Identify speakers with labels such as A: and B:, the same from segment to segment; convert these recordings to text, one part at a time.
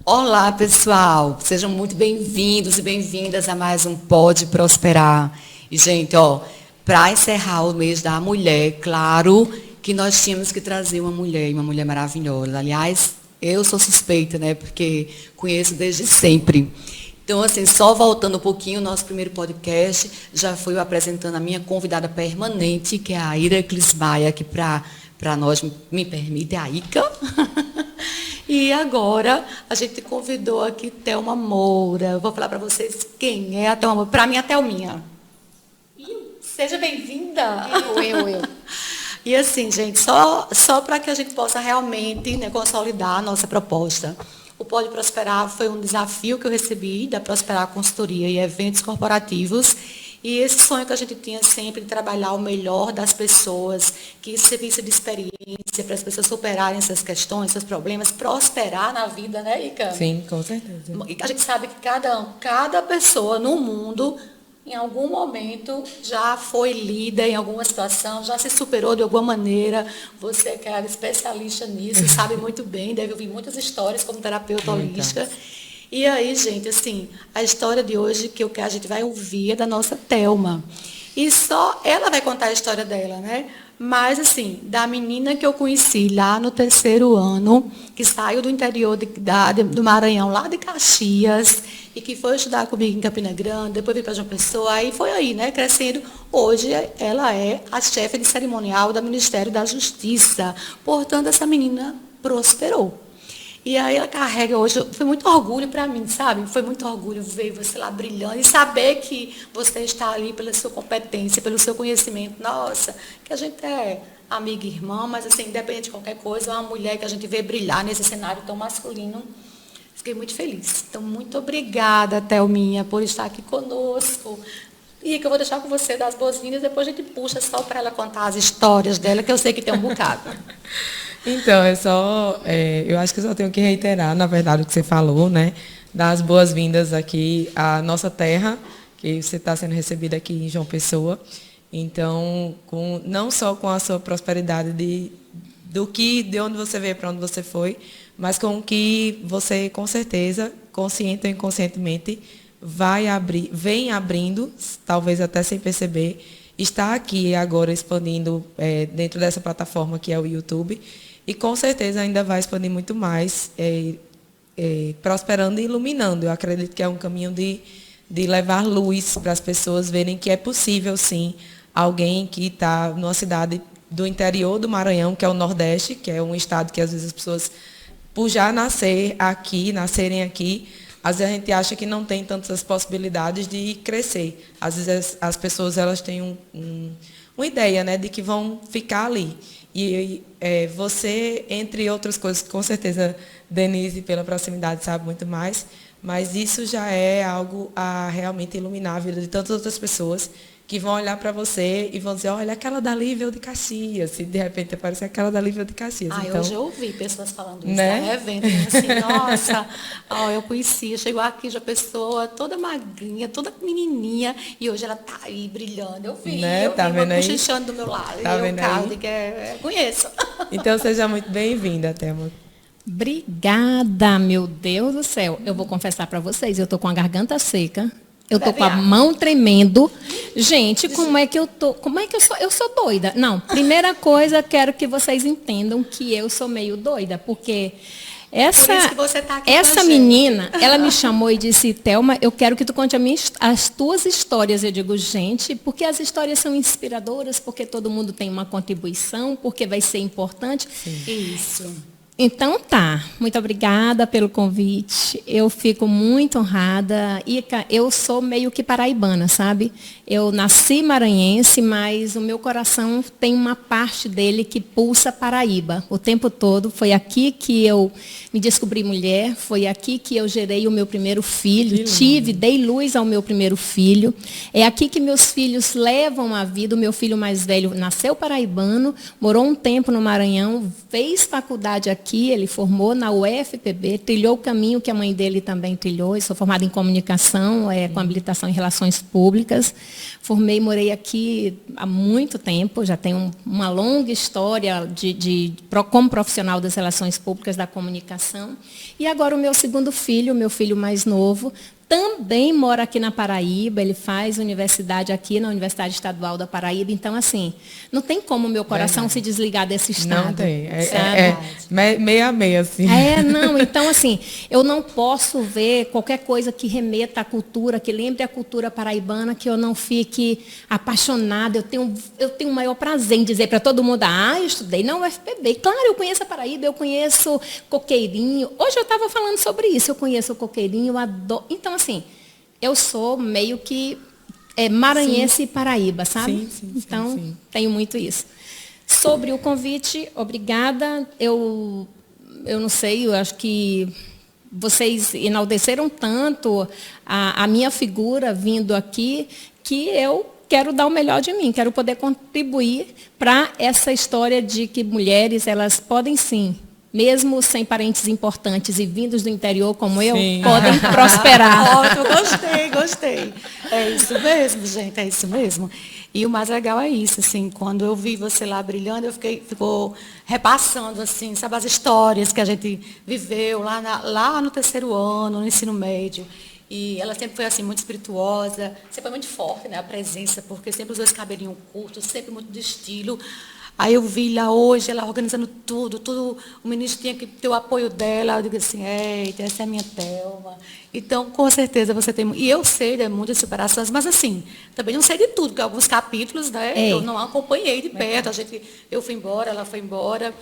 A: Olá, pessoal. Sejam muito bem-vindos e bem-vindas a mais um Pode Prosperar. E, gente, para encerrar o mês da mulher, claro que nós tínhamos que trazer uma mulher maravilhosa. Aliás, eu sou suspeita, né? Porque conheço desde sempre. Então, assim, só voltando um pouquinho, o nosso primeiro podcast já foi eu apresentando a minha convidada permanente, que é a Iraclis Maia, que para nós, me permite, é a Ica. E agora a gente convidou aqui Thelma Moura. Eu vou falar para vocês quem é a Thelma Moura. Para mim, a Thelminha. Seja bem-vinda.
B: Eu.
A: E assim, gente, só para que a gente possa realmente, né, consolidar a nossa proposta. O Pode Prosperar foi um desafio que eu recebi da Prosperar Consultoria e Eventos Corporativos. E esse sonho que a gente tinha sempre de trabalhar o melhor das pessoas, que serviço de experiência para as pessoas superarem essas questões, seus problemas, prosperar na vida, né, Ica?
B: Sim, com certeza.
A: E a gente sabe que cada pessoa no mundo, em algum momento, já foi líder em alguma situação, já se superou de alguma maneira. Você que é especialista nisso, sabe muito bem, deve ouvir muitas histórias como terapeuta holística. E aí, gente, assim, a história de hoje que a gente vai ouvir é da nossa Thelma. E só ela vai contar a história dela, né? Mas, assim, da menina que eu conheci lá no 3º ano, que saiu do interior do Maranhão, lá de Caxias, e que foi estudar comigo em Campina Grande, depois veio para João Pessoa, aí foi aí, né, crescendo. Hoje ela é a chefe de cerimonial do Ministério da Justiça. Portanto, essa menina prosperou. E aí ela carrega hoje, foi muito orgulho para mim, sabe? Foi muito orgulho ver você lá brilhando e saber que você está ali pela sua competência, pelo seu conhecimento. Nossa, que a gente é amiga e irmã, mas assim, independente de qualquer coisa, é uma mulher que a gente vê brilhar nesse cenário tão masculino. Fiquei muito feliz. Então, muito obrigada, Thelminha, por estar aqui conosco. E que eu vou deixar com você das boas-vindas, depois a gente puxa só para ela contar as histórias dela, que eu sei que tem um bocado.
B: Então, eu acho que eu só tenho que reiterar, na verdade, o que você falou, né? Dar as boas-vindas aqui à nossa terra, que você está sendo recebida aqui em João Pessoa. Então, não só com a sua prosperidade de onde você veio para onde você foi, mas com o que você, com certeza, consciente ou inconscientemente, vem abrindo, talvez até sem perceber, está aqui agora expandindo dentro dessa plataforma que é o YouTube, e com certeza ainda vai expandir muito mais, prosperando e iluminando. Eu acredito que é um caminho de levar luz para as pessoas verem que é possível, sim, alguém que está numa cidade do interior do Maranhão, que é o Nordeste, que é um estado que às vezes as pessoas, por já nascerem aqui, às vezes a gente acha que não tem tantas possibilidades de crescer. Às vezes as pessoas elas têm uma ideia, né, de que vão ficar ali. E você, entre outras coisas, com certeza, Denise, pela proximidade, sabe muito mais, mas isso já é algo a realmente iluminar a vida de tantas outras pessoas que vão olhar para você e vão dizer, olha, aquela dali veio de Caxias, e de repente aparece aquela dali veio de Caxias.
A: Então, eu já ouvi pessoas falando isso,
B: né?
A: Evento, assim, nossa, eu conhecia, chegou aqui já pessoa toda magrinha, toda menininha, e hoje ela tá aí brilhando. Eu vi,
B: né? Tá vendo aí?
A: Cochichando do meu lado,
B: tá vendo aí?
A: Que conheço.
B: Então, seja muito bem-vinda, Thelma.
C: Obrigada, meu Deus do céu. Eu vou confessar para vocês, eu tô com a garganta seca. Eu tô com a mão tremendo. Gente, como é que eu tô? Como é que eu sou? Eu sou doida. Não, primeira coisa, quero que vocês entendam que eu sou meio doida, porque essa menina, ela me chamou e disse, Thelma, eu quero que tu conte as tuas histórias. Eu digo, gente, porque as histórias são inspiradoras, porque todo mundo tem uma contribuição, porque vai ser importante.
A: Sim. Isso.
C: Então tá, muito obrigada pelo convite, eu fico muito honrada. Ica, eu sou meio que paraibana, sabe? Eu nasci maranhense, mas o meu coração tem uma parte dele que pulsa Paraíba o tempo todo. Foi aqui que eu me descobri mulher, foi aqui que eu gerei o meu primeiro filho, dei luz ao meu primeiro filho. É aqui que meus filhos levam a vida. O meu filho mais velho nasceu paraibano, morou um tempo no Maranhão, fez faculdade aqui, aqui, ele formou na UFPB, trilhou o caminho que a mãe dele também trilhou. Eu sou formada em comunicação, com habilitação em relações públicas. Formei e morei aqui há muito tempo, já tenho uma longa história como profissional das relações públicas da comunicação. E agora o meu segundo filho, o meu filho mais novo, também mora aqui na Paraíba, ele faz universidade aqui na Universidade Estadual da Paraíba. Então, assim, não tem como o meu coração se desligar desse estado.
B: Não tem. Meia a meia, assim.
C: Não. Então, assim, eu não posso ver qualquer coisa que remeta à cultura, que lembre a cultura paraibana, que eu não fique apaixonada. Eu tenho o maior prazer em dizer para todo mundo, eu estudei na UFPB. Claro, eu conheço a Paraíba, eu conheço Coqueirinho. Hoje eu estava falando sobre isso, eu conheço o Coqueirinho, eu adoro. Então, assim, eu sou meio que maranhense e Paraíba, sabe? Então, tenho muito isso. Sobre o convite, obrigada. Eu não sei, eu acho que vocês enalteceram tanto a minha figura vindo aqui, que eu quero dar o melhor de mim, quero poder contribuir para essa história de que mulheres, elas podem sim, mesmo sem parentes importantes e vindos do interior como eu, podem prosperar.
A: Ótimo, gostei. É isso mesmo, gente, é isso mesmo. E o mais legal é isso, assim, quando eu vi você lá brilhando, eu ficou repassando, assim, sabe, as histórias que a gente viveu lá no terceiro ano, no ensino médio. E ela sempre foi, assim, muito espirituosa, sempre foi muito forte, né, a presença, porque sempre usou esse cabelinho curto, sempre muito de estilo. Aí eu vi lá hoje, ela organizando tudo, o ministro tinha que ter o apoio dela. Eu digo assim, eita, essa é a minha Thelma. Então, com certeza você tem. E eu sei de muitas superações, mas assim, também não sei de tudo, porque alguns capítulos, né, eu não acompanhei de perto. Eu fui embora, ela foi embora.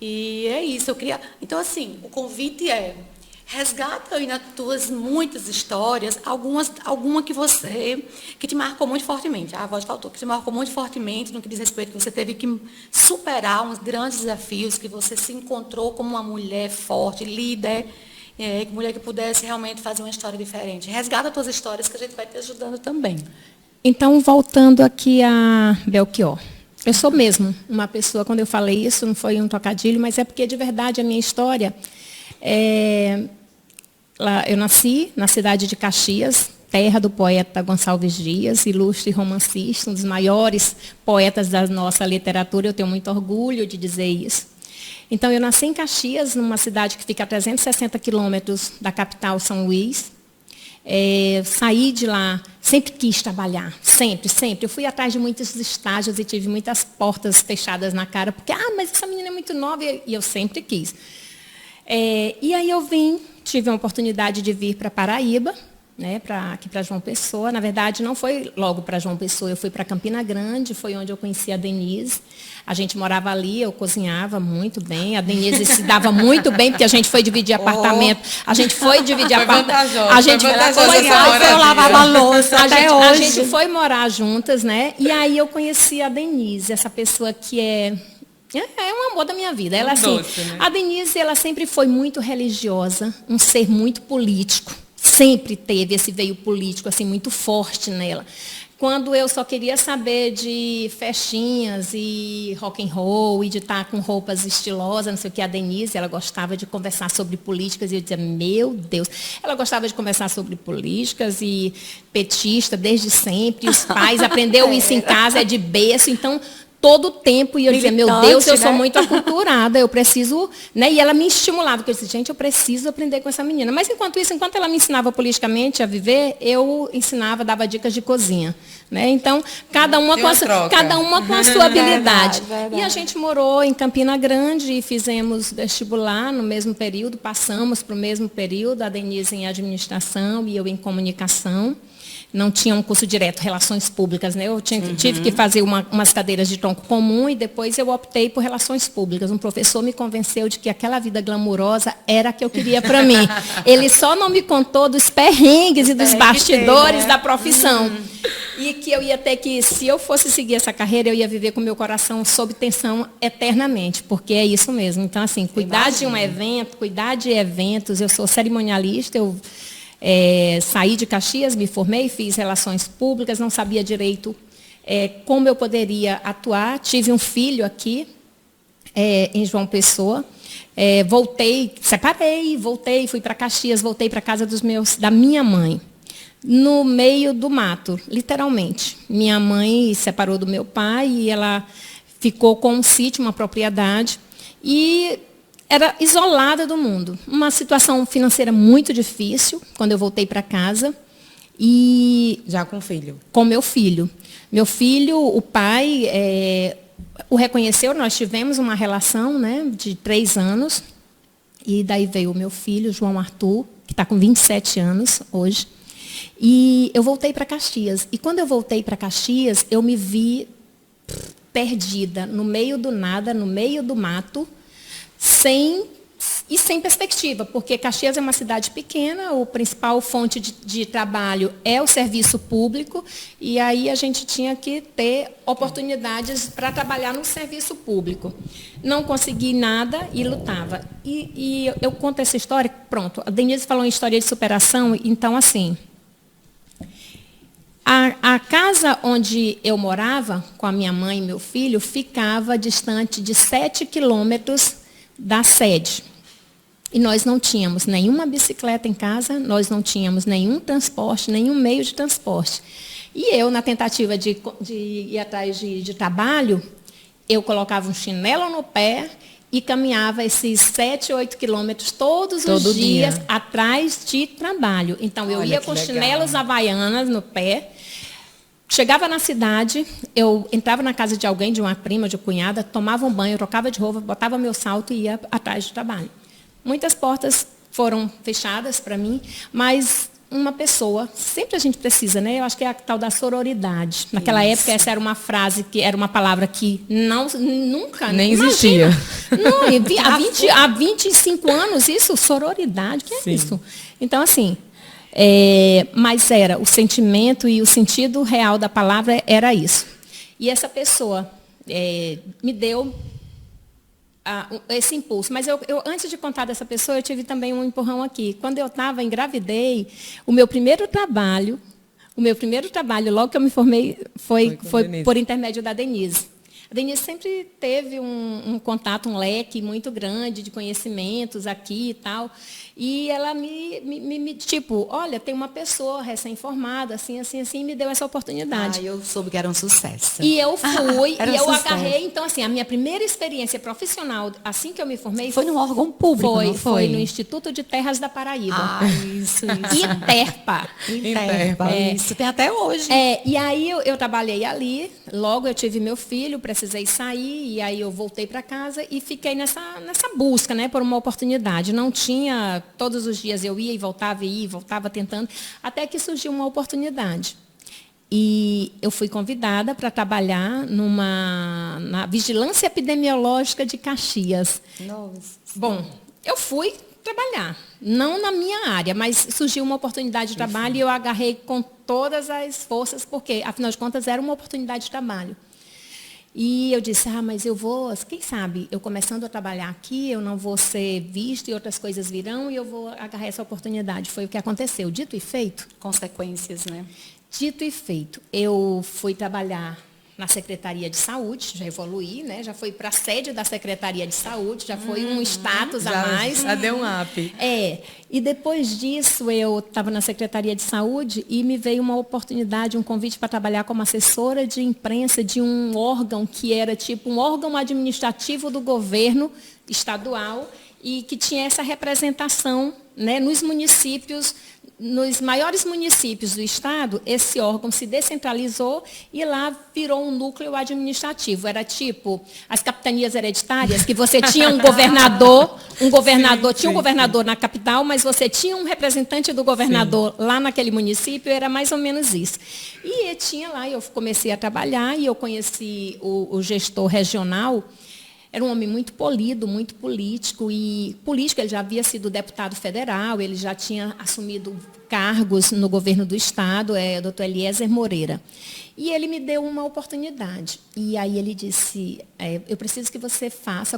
A: E é isso, eu queria. Então, assim, o convite resgata aí nas tuas muitas histórias, alguma que te marcou muito fortemente. A voz faltou, que te marcou muito fortemente no que diz respeito que você teve que superar uns grandes desafios, que você se encontrou como uma mulher forte, líder, mulher que pudesse realmente fazer uma história diferente. Resgata as tuas histórias que a gente vai te ajudando também.
C: Então, voltando aqui a Belchior. Eu sou mesmo uma pessoa, quando eu falei isso, não foi um trocadilho, mas é porque de verdade a minha história... eu nasci na cidade de Caxias, terra do poeta Gonçalves Dias, ilustre romancista, um dos maiores poetas da nossa literatura. Eu tenho muito orgulho de dizer isso. Então, eu nasci em Caxias, numa cidade que fica a 360 quilômetros da capital, São Luís. Saí de lá, sempre quis trabalhar, sempre. Eu fui atrás de muitos estágios e tive muitas portas fechadas na cara, porque, mas essa menina é muito nova, e eu sempre quis. E aí eu tive a oportunidade de vir para Paraíba, né, aqui para João Pessoa. Na verdade, não foi logo para João Pessoa, eu fui para Campina Grande, foi onde eu conheci a Denise. A gente morava ali, eu cozinhava muito bem, a Denise se dava muito bem, porque a gente foi dividir apartamento. A gente foi dividir apartamento. A gente
A: eu lavava a louça até hoje.
C: A gente foi morar juntas, né? E aí eu conheci a Denise, essa pessoa que é um amor da minha vida. Ela, assim, doce, né? A Denise, ela sempre foi muito religiosa, um ser muito político. Sempre teve esse veio político assim muito forte nela. Quando eu só queria saber de festinhas e rock and roll e de estar com roupas estilosas, não sei o que, a Denise, ela gostava de conversar sobre políticas e eu dizia, meu Deus, ela gostava de conversar sobre políticas e petista desde sempre, os pais aprendeu isso em casa, de berço, então todo o tempo, e eu dizia, meu Deus, eu sou muito aculturada, eu preciso, né? E ela me estimulava, porque eu disse, gente, eu preciso aprender com essa menina. Mas enquanto isso, enquanto ela me ensinava politicamente a viver, eu ensinava, dava dicas de cozinha, né? Então, cada uma com a sua habilidade. Verdade. E a gente morou em Campina Grande e fizemos vestibular no mesmo período, passamos para o mesmo período, a Denise em administração e eu em comunicação. Não tinha um curso direto, relações públicas, né? Eu tive que fazer umas cadeiras de tronco comum e depois eu optei por relações públicas. Um professor me convenceu de que aquela vida glamurosa era a que eu queria para mim. Ele só não me contou dos perrengues e dos bastidores da profissão. E que eu ia ter que, se eu fosse seguir essa carreira, eu ia viver com meu coração sob tensão eternamente, porque é isso mesmo. Então, assim, cuidar de um evento, cuidar de eventos, eu sou cerimonialista, saí de Caxias, me formei, fiz relações públicas, não sabia direito como eu poderia atuar. Tive um filho aqui, em João Pessoa. Voltei, separei, voltei, fui para Caxias, voltei para casa da minha mãe. No meio do mato, literalmente. Minha mãe se separou do meu pai e ela ficou com um sítio, uma propriedade, e era isolada do mundo. Uma situação financeira muito difícil, quando eu voltei para casa. E
B: já com filho?
C: Com meu filho. Meu filho, o pai o reconheceu, nós tivemos uma relação, né, de 3 anos, e daí veio o meu filho, João Arthur, que está com 27 anos hoje. E eu voltei para Caxias. E quando eu voltei para Caxias, eu me vi perdida, no meio do nada, no meio do mato, sem perspectiva, porque Caxias é uma cidade pequena, a principal fonte de trabalho é o serviço público, e aí a gente tinha que ter oportunidades para trabalhar no serviço público. Não consegui nada e lutava. E eu conto essa história, pronto, a Denise falou em história de superação, então assim... A casa onde eu morava, com a minha mãe e meu filho, ficava distante de 7 quilômetros da sede. E nós não tínhamos nenhuma bicicleta em casa, nós não tínhamos nenhum transporte, nenhum meio de transporte. E eu, na tentativa de ir atrás de trabalho, eu colocava um chinelo no pé e caminhava esses 7, 8 quilômetros todos os dias atrás de trabalho. Então, eu ia com chinelos havaianas no pé. Chegava na cidade, eu entrava na casa de alguém, de uma prima, de uma cunhada, tomava um banho, trocava de roupa, botava meu salto e ia atrás do trabalho. Muitas portas foram fechadas para mim, mas uma pessoa, sempre a gente precisa, né? Eu acho que é a tal da sororidade. Naquela época, essa era uma frase, que era uma palavra que nunca...
B: Nem existia.
C: Não, há 25 anos, isso, sororidade, que é isso? Então, assim... mas era o sentimento e o sentido real da palavra era isso. E essa pessoa me deu esse impulso. Mas eu, antes de contar dessa pessoa, eu tive também um empurrão aqui. Quando eu engravidei, o meu primeiro trabalho, logo que eu me formei, foi por intermédio da Denise. A Denise sempre teve um contato, um leque muito grande de conhecimentos aqui e tal. E ela tipo, olha, tem uma pessoa recém-formada, assim, me deu essa oportunidade.
A: Eu soube que era um sucesso.
C: E eu fui, e eu agarrei. Então, assim, a minha primeira experiência profissional, assim que eu me formei...
A: Foi no órgão público, não foi?
C: Foi no Instituto de Terras da Paraíba.
A: Isso.
C: Iterpa.
A: Isso, tem até hoje.
C: E aí eu trabalhei ali, logo eu tive meu filho, precisei sair, e aí eu voltei para casa e fiquei nessa busca, né, por uma oportunidade. Não tinha... Todos os dias eu ia e voltava tentando, até que surgiu uma oportunidade. E eu fui convidada para trabalhar na Vigilância Epidemiológica de Caxias.
A: Nossa.
C: Bom, eu fui trabalhar, não na minha área, mas surgiu uma oportunidade de trabalho e eu agarrei com todas as forças, porque, afinal de contas, era uma oportunidade de trabalho. E eu disse, mas eu vou, quem sabe, eu começando a trabalhar aqui, eu não vou ser visto e outras coisas virão e eu vou agarrar essa oportunidade. Foi o que aconteceu. Dito e feito.
A: Consequências, né?
C: Dito e feito. Eu fui trabalhar na Secretaria de Saúde, já evoluí, né? Já fui para a sede da Secretaria de Saúde, já foi um status a mais.
B: Já deu um up.
C: E depois disso, eu estava na Secretaria de Saúde e me veio uma oportunidade, um convite para trabalhar como assessora de imprensa de um órgão que era tipo um órgão administrativo do governo estadual e que tinha essa representação, né, nos municípios. Nos maiores municípios do estado, esse órgão se descentralizou e lá virou um núcleo administrativo. Era tipo as capitanias hereditárias, que você tinha um governador, tinha um governador na capital, mas você tinha um representante do governador lá naquele município, era mais ou menos isso. E tinha lá, eu comecei a trabalhar e eu conheci o gestor regional. Era um homem muito polido, muito político, ele já havia sido deputado federal, ele já tinha assumido cargos no governo do estado, o doutor Eliezer Moreira. E ele me deu uma oportunidade. E aí ele disse, eu preciso que você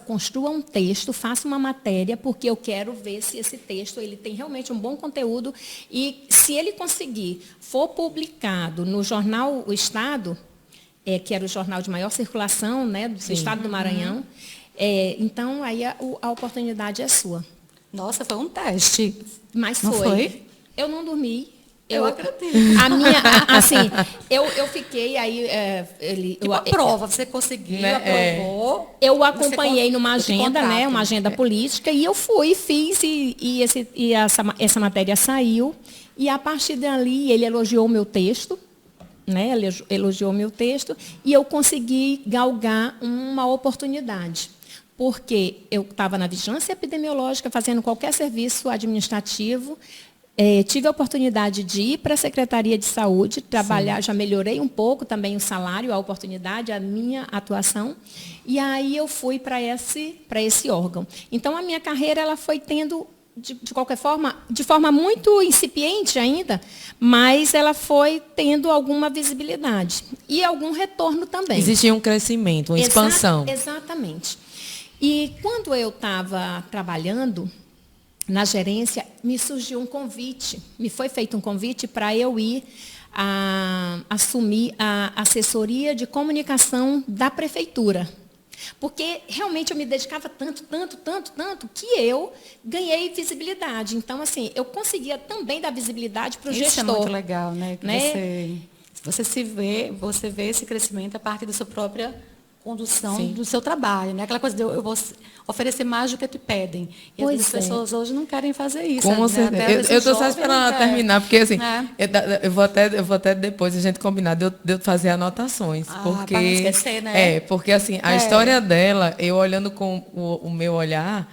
C: construa um texto, faça uma matéria, porque eu quero ver se esse texto ele tem realmente um bom conteúdo e se ele conseguir, for publicado no jornal O Estado, que era o jornal de maior circulação, né, do estado do Maranhão, Então, aí a oportunidade é sua.
A: Nossa, foi um teste.
C: Mas
A: Não foi?
C: Eu não dormi.
A: Eu acredito.
C: Assim, eu fiquei aí,
A: Tipo, a prova, você conseguiu, aprovou.
C: Eu acompanhei numa agenda,
A: contrato.
C: né, uma agenda política, e eu fui, fiz, e essa matéria saiu, e a partir dali ele elogiou o meu texto, né, ele elogiou o meu texto, e eu consegui galgar uma oportunidade. Porque eu estava na vigilância epidemiológica, fazendo qualquer serviço administrativo, tive a oportunidade de ir para a Secretaria de Saúde, trabalhar, já melhorei um pouco também o salário, a oportunidade, a minha atuação, e aí eu fui para esse órgão. Então, a minha carreira ela foi tendo, de qualquer forma, de forma muito incipiente ainda, mas ela foi tendo alguma visibilidade e algum retorno também.
B: Existia um crescimento, uma expansão.
C: Exatamente. E quando eu estava trabalhando na gerência, me surgiu um convite, me foi feito um convite para eu ir assumir a assessoria de comunicação da prefeitura. Porque realmente eu me dedicava tanto, que eu ganhei visibilidade. Então, assim, eu conseguia também dar visibilidade para o gestor.
A: Isso é muito legal, né? Você vê esse crescimento a partir da sua própria condução do seu trabalho, né? Aquela coisa de eu vou oferecer mais do que te pedem. E as pessoas hoje não querem fazer isso.
B: Com certeza. Eu estou só esperando ela terminar, porque assim, eu vou até depois a gente combinar de eu fazer anotações. Porque,
A: para não esquecer, né?
B: Porque assim, a história dela, eu olhando com o meu olhar,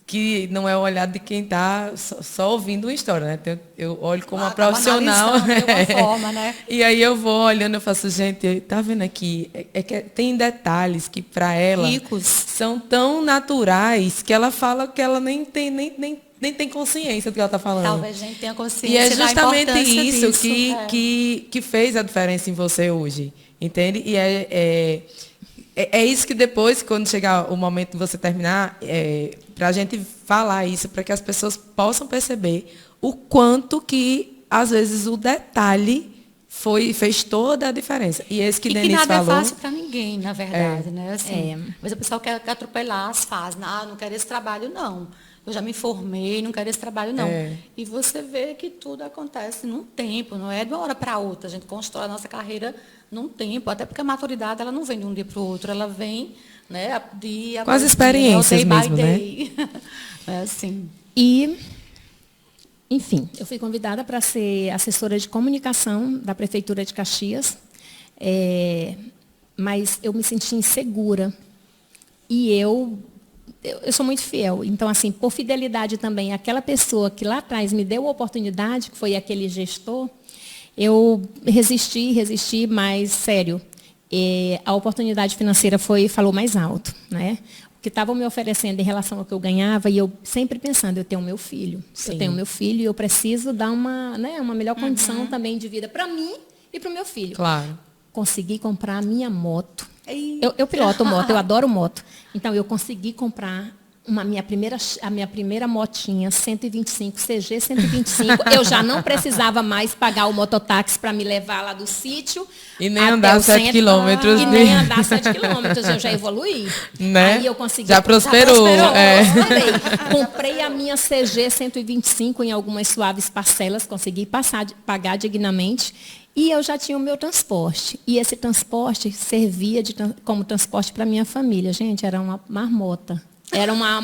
B: que não é o olhar de quem está só ouvindo uma história, né? Eu olho como uma profissional.
A: De uma forma, né?
B: E aí eu vou olhando, eu faço, gente, tá vendo aqui? Que tem detalhes que para ela
A: ricos,
B: são tão naturais que ela fala que ela nem tem consciência do que ela está falando.
A: Talvez a gente tenha consciência.
B: E é justamente isso
A: disso,
B: que fez a diferença em você hoje. Entende? E é isso que depois, quando chegar o momento de você terminar, para a gente falar isso, para que as pessoas possam perceber o quanto que, às vezes, o detalhe fez toda a diferença. E esse que Denise falou...
A: E nada é fácil para ninguém, na verdade, né? Assim, mas o pessoal quer atropelar as fases. Não quero esse trabalho, não. Eu já me formei, não quero esse trabalho, não. E você vê que tudo acontece num tempo, não é de uma hora para outra. A gente constrói a nossa carreira num tempo, até porque a maturidade ela não vem de um dia para o outro, ela vem, né, dia
B: com as experiências mesmo, né?
A: É assim.
C: E, enfim, eu fui convidada para ser assessora de comunicação da Prefeitura de Caxias, mas eu me senti insegura. E eu sou muito fiel. Então, assim, por fidelidade também, aquela pessoa que lá atrás me deu a oportunidade, que foi aquele gestor, eu resisti, mas, sério, a oportunidade financeira falou mais alto, né? O que estavam me oferecendo em relação ao que eu ganhava, e eu sempre pensando, eu tenho meu filho.
B: Sim.
C: Eu tenho meu filho e eu preciso dar uma melhor condição também de vida para mim e para o meu filho.
B: Claro.
C: Consegui comprar a minha moto. Eu piloto moto, eu adoro moto. Então, eu consegui comprar a minha primeira motinha, 125, CG 125. Eu já não precisava mais pagar o mototáxi para me levar lá do sítio.
B: E nem andar 7 quilômetros.
C: E nem andar 7 quilômetros. Eu já evoluí.
B: Né?
C: Aí eu consegui.
B: Já prosperou.
C: Comprei a minha CG 125 em algumas suaves parcelas, consegui pagar dignamente. E eu já tinha o meu transporte. E esse transporte servia como transporte para minha família. Gente, era uma marmota. Era uma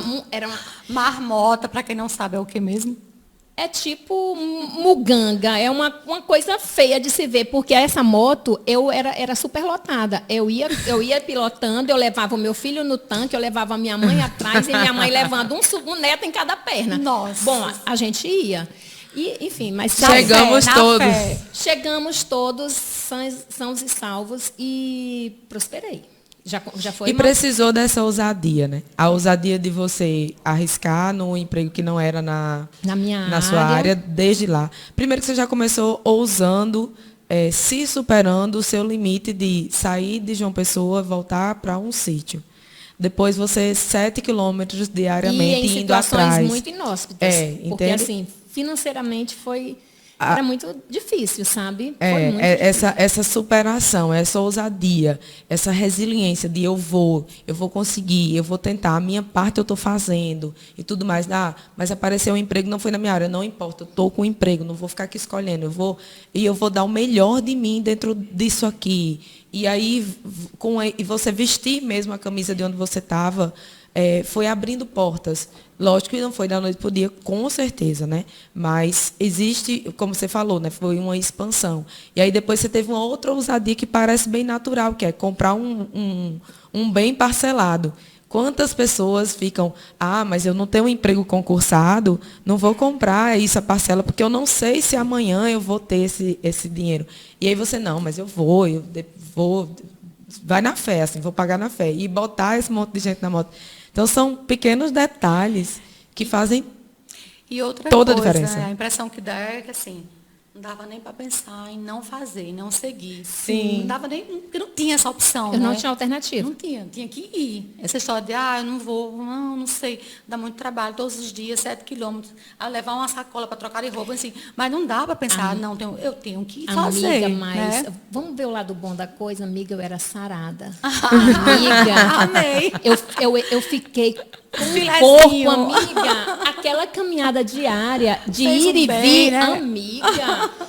A: marmota, para quem não sabe, é o que mesmo?
C: É tipo muganga, é uma coisa feia de se ver, porque essa moto era super lotada. Eu ia pilotando, eu levava o meu filho no tanque, eu levava a minha mãe atrás e minha mãe levando um neto em cada perna.
A: Nossa.
C: Bom, a gente ia. E, enfim, mas chegamos todos sãos e salvos e prosperei. Já foi
B: e precisou dessa ousadia, né? A ousadia de você arriscar num emprego que não era na sua área, desde lá. Primeiro que você já começou ousando, se superando o seu limite de sair de João Pessoa, voltar para um sítio. Depois você 7 quilômetros diariamente indo atrás.
C: E em situações muito inóspitas. Porque
B: entende?
C: assim, financeiramente foi Era muito difícil, sabe? Foi
B: É,
C: muito
B: essa superação, essa ousadia, essa resiliência de eu vou conseguir, eu vou tentar, a minha parte eu estou fazendo e tudo mais. Mas apareceu um emprego, não foi na minha área, não importa, eu estou com um emprego, não vou ficar aqui escolhendo, eu vou dar o melhor de mim dentro disso aqui. E aí, e você vestir mesmo a camisa de onde você estava, foi abrindo portas. Lógico que não foi da noite para o dia, com certeza, né? Mas existe, como você falou, né? Foi uma expansão. E aí depois você teve uma outra ousadia que parece bem natural, que é comprar um bem parcelado. Quantas pessoas ficam, mas eu não tenho um emprego concursado, não vou comprar isso a parcela, porque eu não sei se amanhã eu vou ter esse dinheiro. E aí você, não, mas eu vou, vai na fé, assim, vou pagar na fé. E botar esse monte de gente na moto. Então, são pequenos detalhes que fazem toda a diferença.
A: A impressão que dá é que, assim, não dava nem para pensar em não fazer, em não seguir.
B: Sim.
A: Não dava nem, porque não tinha essa opção,
C: Eu
A: né?
C: não tinha alternativa.
A: Não tinha que ir. Essa história de, eu não vou, não sei, dá muito trabalho, todos os dias, 7 quilômetros, a levar uma sacola para trocar de roupa, assim. Mas não dá para pensar, eu tenho que fazer.
C: Amiga, mas
A: né?
C: vamos ver o lado bom da coisa, amiga, eu era sarada. Amiga,
A: Amei.
C: Eu fiquei com
A: Filezinho.
C: o corpo, amiga. Aquela caminhada diária de
A: Fez
C: ir e
A: bem,
C: vir,
A: né?
C: amiga.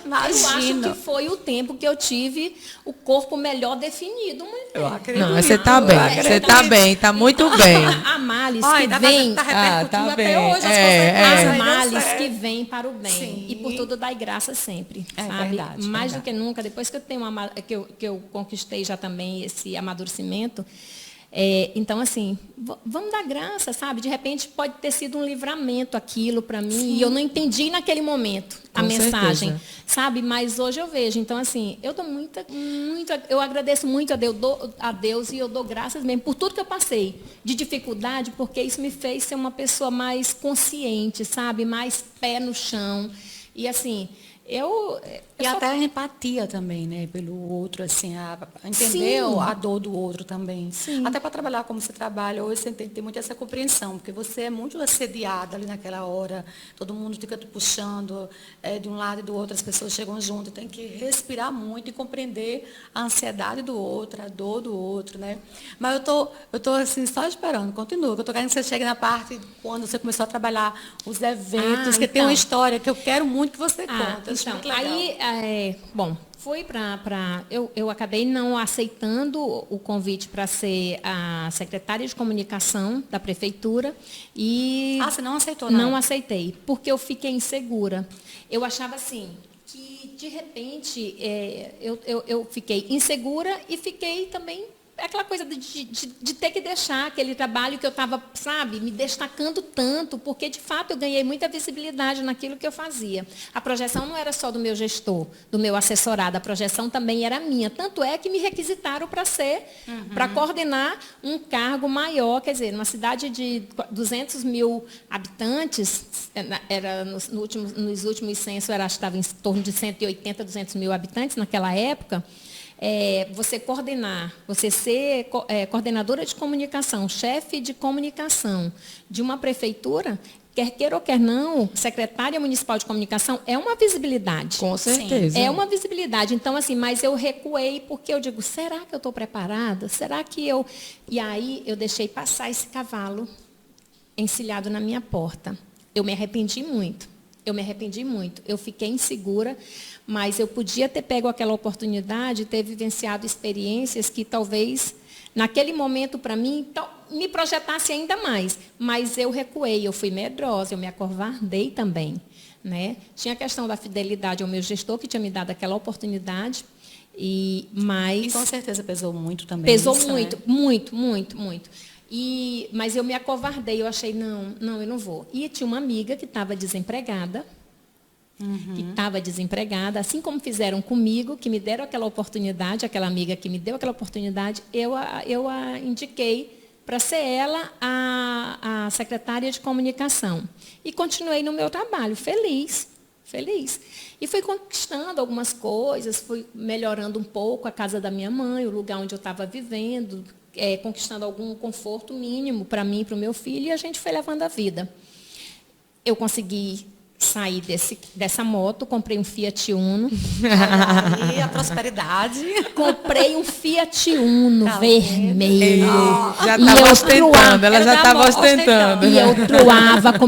C: Eu acho
A: Imagina.
C: que foi o tempo que eu tive o corpo melhor definido.
A: Eu acredito.
B: Não, você está bem, você está bem, está muito bem.
C: A males
A: Olha,
C: que
A: tá
C: vem...
A: tá repercutindo
B: tá
A: até
B: bem.
A: hoje as
C: As
A: consequências.
C: males que vêm para o bem.
A: Sim.
C: E por tudo dai graça sempre.
A: É
C: sabe?
A: verdade,
C: Mais
A: verdade.
C: do que nunca, depois que eu tenho que eu conquistei já também esse amadurecimento. Então, assim, vamos dar graça, sabe? De repente pode ter sido um livramento aquilo para mim.
A: Sim.
C: E eu não entendi naquele momento a
B: Com
C: mensagem,
B: certeza.
C: sabe? Mas hoje eu vejo. Então, assim, eu dou eu agradeço muito a Deus e eu dou graças mesmo por tudo que eu passei de dificuldade, porque isso me fez ser uma pessoa mais consciente, sabe? Mais pé no chão. E, assim,
A: E até a empatia também, né? Pelo outro, assim, entender
C: Sim.
A: a dor do outro também.
C: Sim.
A: Até para trabalhar como você trabalha, hoje você tem que ter muito essa compreensão, porque você é muito assediada ali naquela hora, todo mundo fica te puxando de um lado e do outro, as pessoas chegam junto, tem que respirar muito e compreender a ansiedade do outro, a dor do outro, né? Mas eu tô assim, só esperando, continua, que eu tô querendo que você chegue na parte quando você começou a trabalhar os eventos, que tem uma história que eu quero muito que você conte. Acho muito legal.
C: Aí, fui eu acabei não aceitando o convite para ser a secretária de comunicação da prefeitura e
A: Você não aceitou,
C: não aceitei, porque eu fiquei insegura. Eu achava assim que de repente eu fiquei insegura e fiquei também aquela coisa de ter que deixar aquele trabalho que eu estava, sabe, me destacando tanto, porque de fato eu ganhei muita visibilidade naquilo que eu fazia. A projeção não era só do meu gestor, do meu assessorado, a projeção também era minha. Tanto é que me requisitaram para coordenar um cargo maior, quer dizer, numa cidade de 200 mil habitantes, nos últimos censos, acho que estava em torno de 180, 200 mil habitantes naquela época. Você ser coordenadora de comunicação, chefe de comunicação de uma prefeitura, quer queira ou quer não, secretária municipal de comunicação, é uma visibilidade.
B: Com certeza.
C: É uma visibilidade. Então, assim, mas eu recuei porque eu digo, será que eu estou preparada? Será que eu... E aí eu deixei passar esse cavalo encilhado na minha porta. Eu me arrependi muito. Eu fiquei insegura, mas eu podia ter pego aquela oportunidade, ter vivenciado experiências que talvez, naquele momento, para mim, me projetasse ainda mais. Mas eu recuei, eu fui medrosa, eu me acovardei também. Né? Tinha a questão da fidelidade ao meu gestor, que tinha me dado aquela oportunidade, mas...
A: E com certeza pesou muito também.
C: Pesou
A: isso,
C: muito,
A: né?
C: muito. Mas eu me acovardei, eu achei, não, eu não vou. E tinha uma amiga que estava desempregada, assim como fizeram comigo, que me deram aquela oportunidade, aquela amiga que me deu aquela oportunidade, eu a indiquei para ser ela a secretária de comunicação. E continuei no meu trabalho, feliz. E fui conquistando algumas coisas, fui melhorando um pouco a casa da minha mãe, o lugar onde eu estava vivendo, conquistando algum conforto mínimo para mim e para o meu filho, e a gente foi levando a vida. Eu consegui saí dessa moto, comprei um Fiat Uno.
A: Olha aí a prosperidade.
C: Comprei um Fiat Uno
A: Tá
C: vermelho.
B: Já
C: E
B: estava
C: eu
B: ostentando,
C: truava-
B: ela já
A: Era da
B: estava
A: moto,
B: ostentando.
C: E eu truava com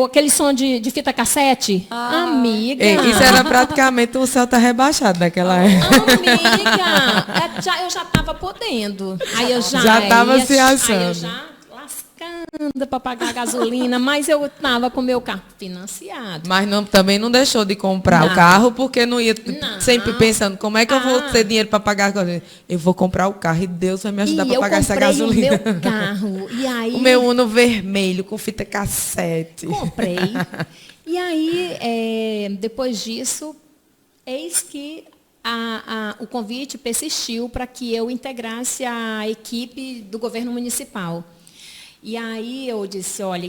C: aquele som de fita cassete. Amiga.
B: Ei, isso era praticamente um Celta rebaixado daquela época.
C: Amiga, eu já estava podendo. Aí eu
B: Já estava se
C: Aí eu
B: achando.
C: já lascando para pagar a gasolina, mas eu estava com o meu carro financiado.
B: Mas também não deixou de comprar
C: Não.
B: o carro, porque não ia
C: Não.
B: sempre pensando, como é que eu vou ter dinheiro para pagar a gasolina? Eu vou comprar o carro e Deus vai me ajudar
C: E
B: para
C: eu
B: pagar essa
C: comprei o
B: gasolina.
C: meu carro. E aí,
B: O meu Uno vermelho, com fita cassete.
C: comprei. E aí, depois disso, eis que o convite persistiu para que eu integrasse a equipe do governo municipal. E aí eu disse, olha,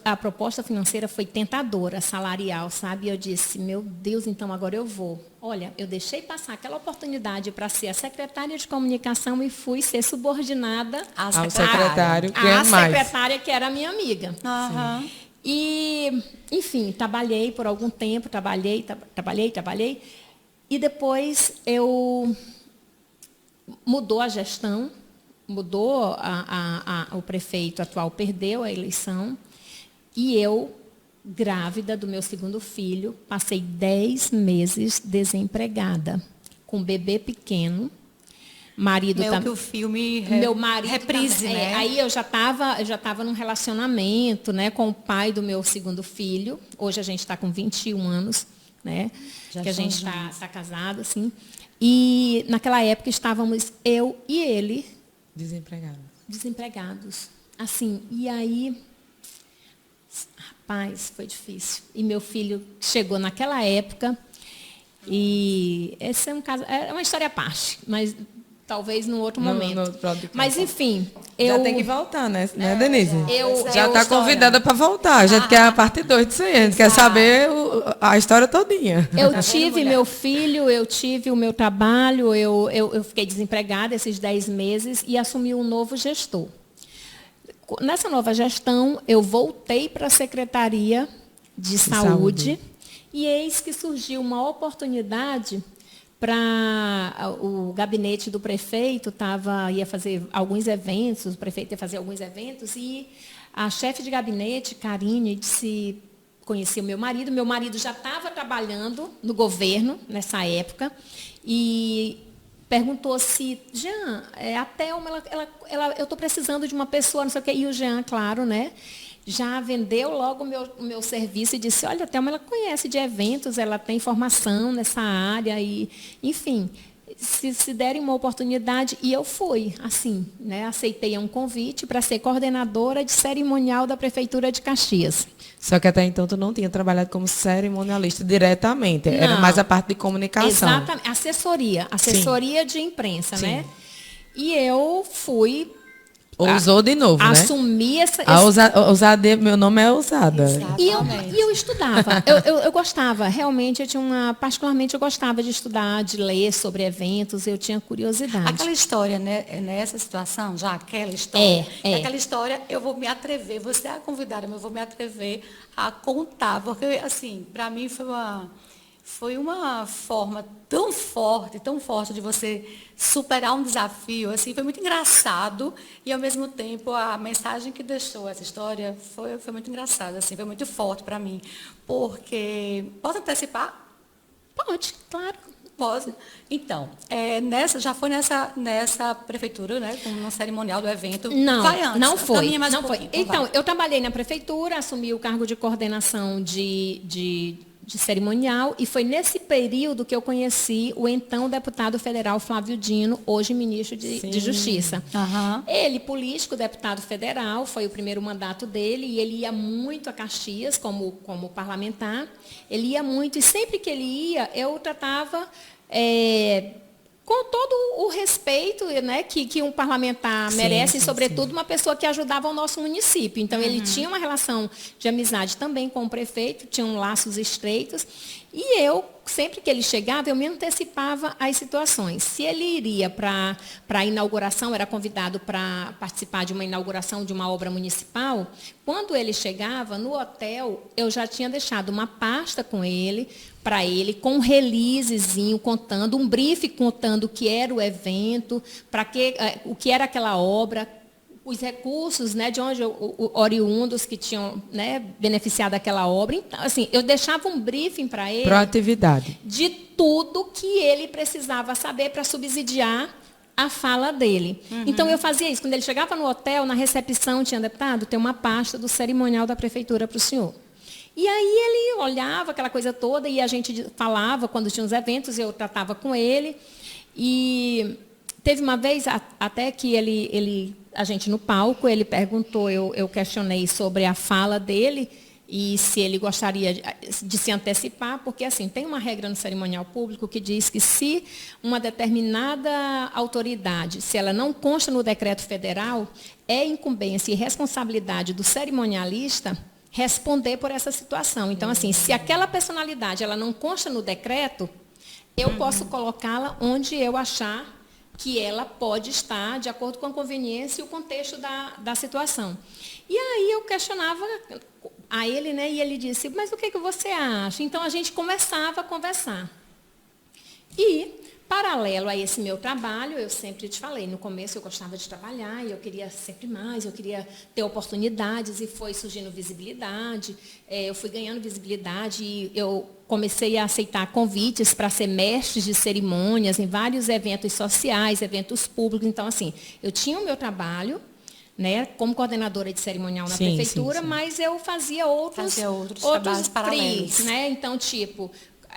C: a proposta financeira foi tentadora, salarial, sabe? E eu disse, meu Deus, então agora eu vou. Olha, eu deixei passar aquela oportunidade para ser a secretária de comunicação e fui ser subordinada
B: Ao secretário, que é
C: à
B: mais.
C: secretária que era minha amiga.
A: Aham.
C: E, enfim, trabalhei por algum tempo, trabalhei. E depois mudou a gestão, mudou o prefeito atual, perdeu a eleição. E eu, grávida do meu segundo filho, passei 10 meses desempregada, com um bebê pequeno. Marido
A: Meio que o filme
C: meu marido
A: reprise,
C: também,
A: né?
C: aí eu já estava num relacionamento, né, com o pai do meu segundo filho. Hoje a gente está com 21 anos, né?
A: Já
C: que a gente
A: são
C: está casado, assim. E naquela época estávamos eu e ele desempregados. Assim, e aí, rapaz, foi difícil. E meu filho chegou naquela época, e esse é um caso, é uma história à parte, mas talvez num outro momento. Mas enfim,
B: Já tem que voltar, né, Denise? Já está convidada para voltar. A gente quer a parte 2 disso aí. A gente quer saber a história todinha.
C: Eu tive meu filho, eu tive o meu trabalho, eu fiquei desempregada esses 10 meses e assumi um novo gestor. Nessa nova gestão, eu voltei para a Secretaria de Saúde e eis que surgiu uma oportunidade para o gabinete do prefeito, ia fazer alguns eventos, o prefeito ia fazer alguns eventos, e a chefe de gabinete, Karine, conhecia o meu marido já estava trabalhando no governo nessa época, e perguntou se, Jean, a Thelma, eu estou precisando de uma pessoa, não sei o quê, e o Jean, claro, né? Já vendeu logo o meu serviço e disse, olha, a Thelma, ela conhece de eventos, ela tem formação nessa área, e, enfim, se derem uma oportunidade, e eu fui, assim, né, aceitei um convite para ser coordenadora de cerimonial da Prefeitura de Caxias.
B: Só que até então tu não tinha trabalhado como cerimonialista diretamente, era mais a parte de comunicação.
C: Exatamente, assessoria de imprensa, né? E eu fui...
B: Ousou de novo,
C: assumi
B: né? Ousadia, meu nome é ousada.
C: E eu estudava, eu gostava, realmente, particularmente eu gostava de estudar, de ler sobre eventos, eu tinha curiosidade.
A: Aquela história, né, nessa situação, já aquela história, aquela história, eu vou me atrever, você é a convidada, mas eu vou me atrever a contar, porque, assim, para mim foi uma forma tão forte de você superar um desafio, assim, foi muito engraçado e, ao mesmo tempo, a mensagem que deixou essa história foi muito engraçada, assim, foi muito forte para mim, porque... Posso antecipar?
C: Pode, claro.
A: Posso. Então, já foi nessa prefeitura, né, no cerimonial do evento?
C: Não,
A: Vai antes,
C: não foi.
A: caminha mais
C: Não
A: um
C: foi.
A: pouquinho,
C: Então,
A: vai.
C: eu trabalhei na prefeitura, assumi o cargo de coordenação de cerimonial, e foi nesse período que eu conheci o então deputado federal Flávio Dino, hoje ministro de Justiça.
A: Uhum.
C: Ele, político, deputado federal, foi o primeiro mandato dele, e ele ia muito a Caxias como parlamentar. Ele ia muito, e sempre que ele ia, eu tratava com todo o respeito, né, que um parlamentar merece, e sobretudo uma pessoa que ajudava o nosso município. Então, ele tinha uma relação de amizade também com o prefeito, tinham laços estreitos. E eu, sempre que ele chegava, eu me antecipava às situações. Se ele iria para a inauguração, era convidado para participar de uma inauguração de uma obra municipal, quando ele chegava no hotel, eu já tinha deixado uma pasta com ele, para ele, com um releasezinho contando, um brief contando o que era o evento, o que era aquela obra, os recursos, né, de onde oriundos que tinham, né, beneficiado daquela obra. Então, assim, eu deixava um briefing para ele.
B: Proatividade.
C: De tudo que ele precisava saber para subsidiar a fala dele. Então, eu fazia isso. Quando ele chegava no hotel, na recepção, tinha deputado, tem uma pasta do cerimonial da prefeitura para o senhor. E aí ele olhava aquela coisa toda e a gente falava quando tinha os eventos, eu tratava com ele. E teve uma vez até que a gente no palco, ele perguntou, eu questionei sobre a fala dele e se ele gostaria de se antecipar, porque assim, tem uma regra no cerimonial público que diz que se uma determinada autoridade, se ela não consta no decreto federal, é incumbência e responsabilidade do cerimonialista responder por essa situação. Então, assim, se aquela personalidade ela não consta no decreto, eu posso colocá-la onde eu achar que ela pode estar de acordo com a conveniência e o contexto da situação. E aí eu questionava a ele, né, e ele disse, mas o que você acha? Então, a gente começava a conversar. E, paralelo a esse meu trabalho, eu sempre te falei, no começo eu gostava de trabalhar, e eu queria sempre mais, eu queria ter oportunidades, e foi surgindo visibilidade, eu fui ganhando visibilidade, e eu comecei a aceitar convites para ser mestre de cerimônias em vários eventos sociais, eventos públicos. Então, assim, eu tinha o meu trabalho, né, como coordenadora de cerimonial na prefeitura, mas eu fazia outros
A: trabalhos paralelos,
C: né? Então, tipo,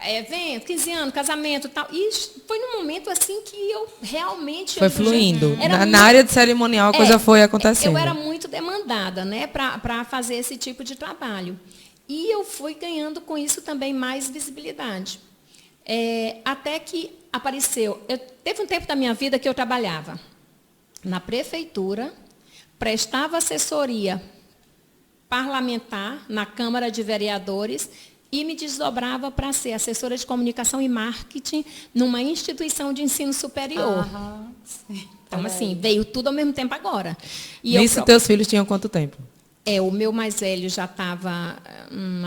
C: evento, 15 anos, casamento e tal. E foi num momento assim que eu realmente...
B: Foi fluindo. Na área de cerimonial a coisa foi acontecendo.
C: Eu era muito demandada, né, para fazer esse tipo de trabalho. E eu fui ganhando com isso também mais visibilidade. Até que apareceu... Teve um tempo da minha vida que eu trabalhava na prefeitura, prestava assessoria parlamentar na Câmara de Vereadores e me desdobrava para ser assessora de comunicação e marketing numa instituição de ensino superior. Então, assim, veio tudo ao mesmo tempo agora. E
B: nisso, teus filhos tinham quanto tempo?
C: O meu mais velho já estava,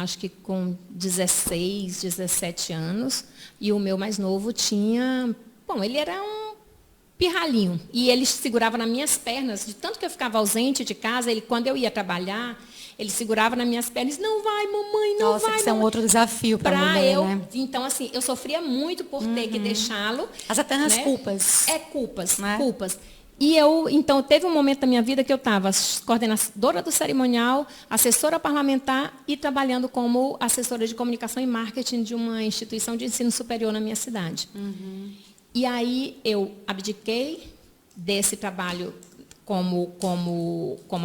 C: acho que com 16, 17 anos, e o meu mais novo tinha... Bom, ele era um pirralhinho, e ele segurava nas minhas pernas, de tanto que eu ficava ausente de casa, quando eu ia trabalhar, ele segurava nas minhas pernas, não vai, mamãe, não vai.
A: Nossa, isso é um outro desafio para a mulher, né?
C: Então, assim, eu sofria muito por ter que deixá-lo.
A: As eternas
C: né?
A: culpas.
C: Culpas,
A: né?
C: culpas. E então, teve um momento da minha vida que eu estava coordenadora do cerimonial, assessora parlamentar e trabalhando como assessora de comunicação e marketing de uma instituição de ensino superior na minha cidade. E aí eu abdiquei desse trabalho como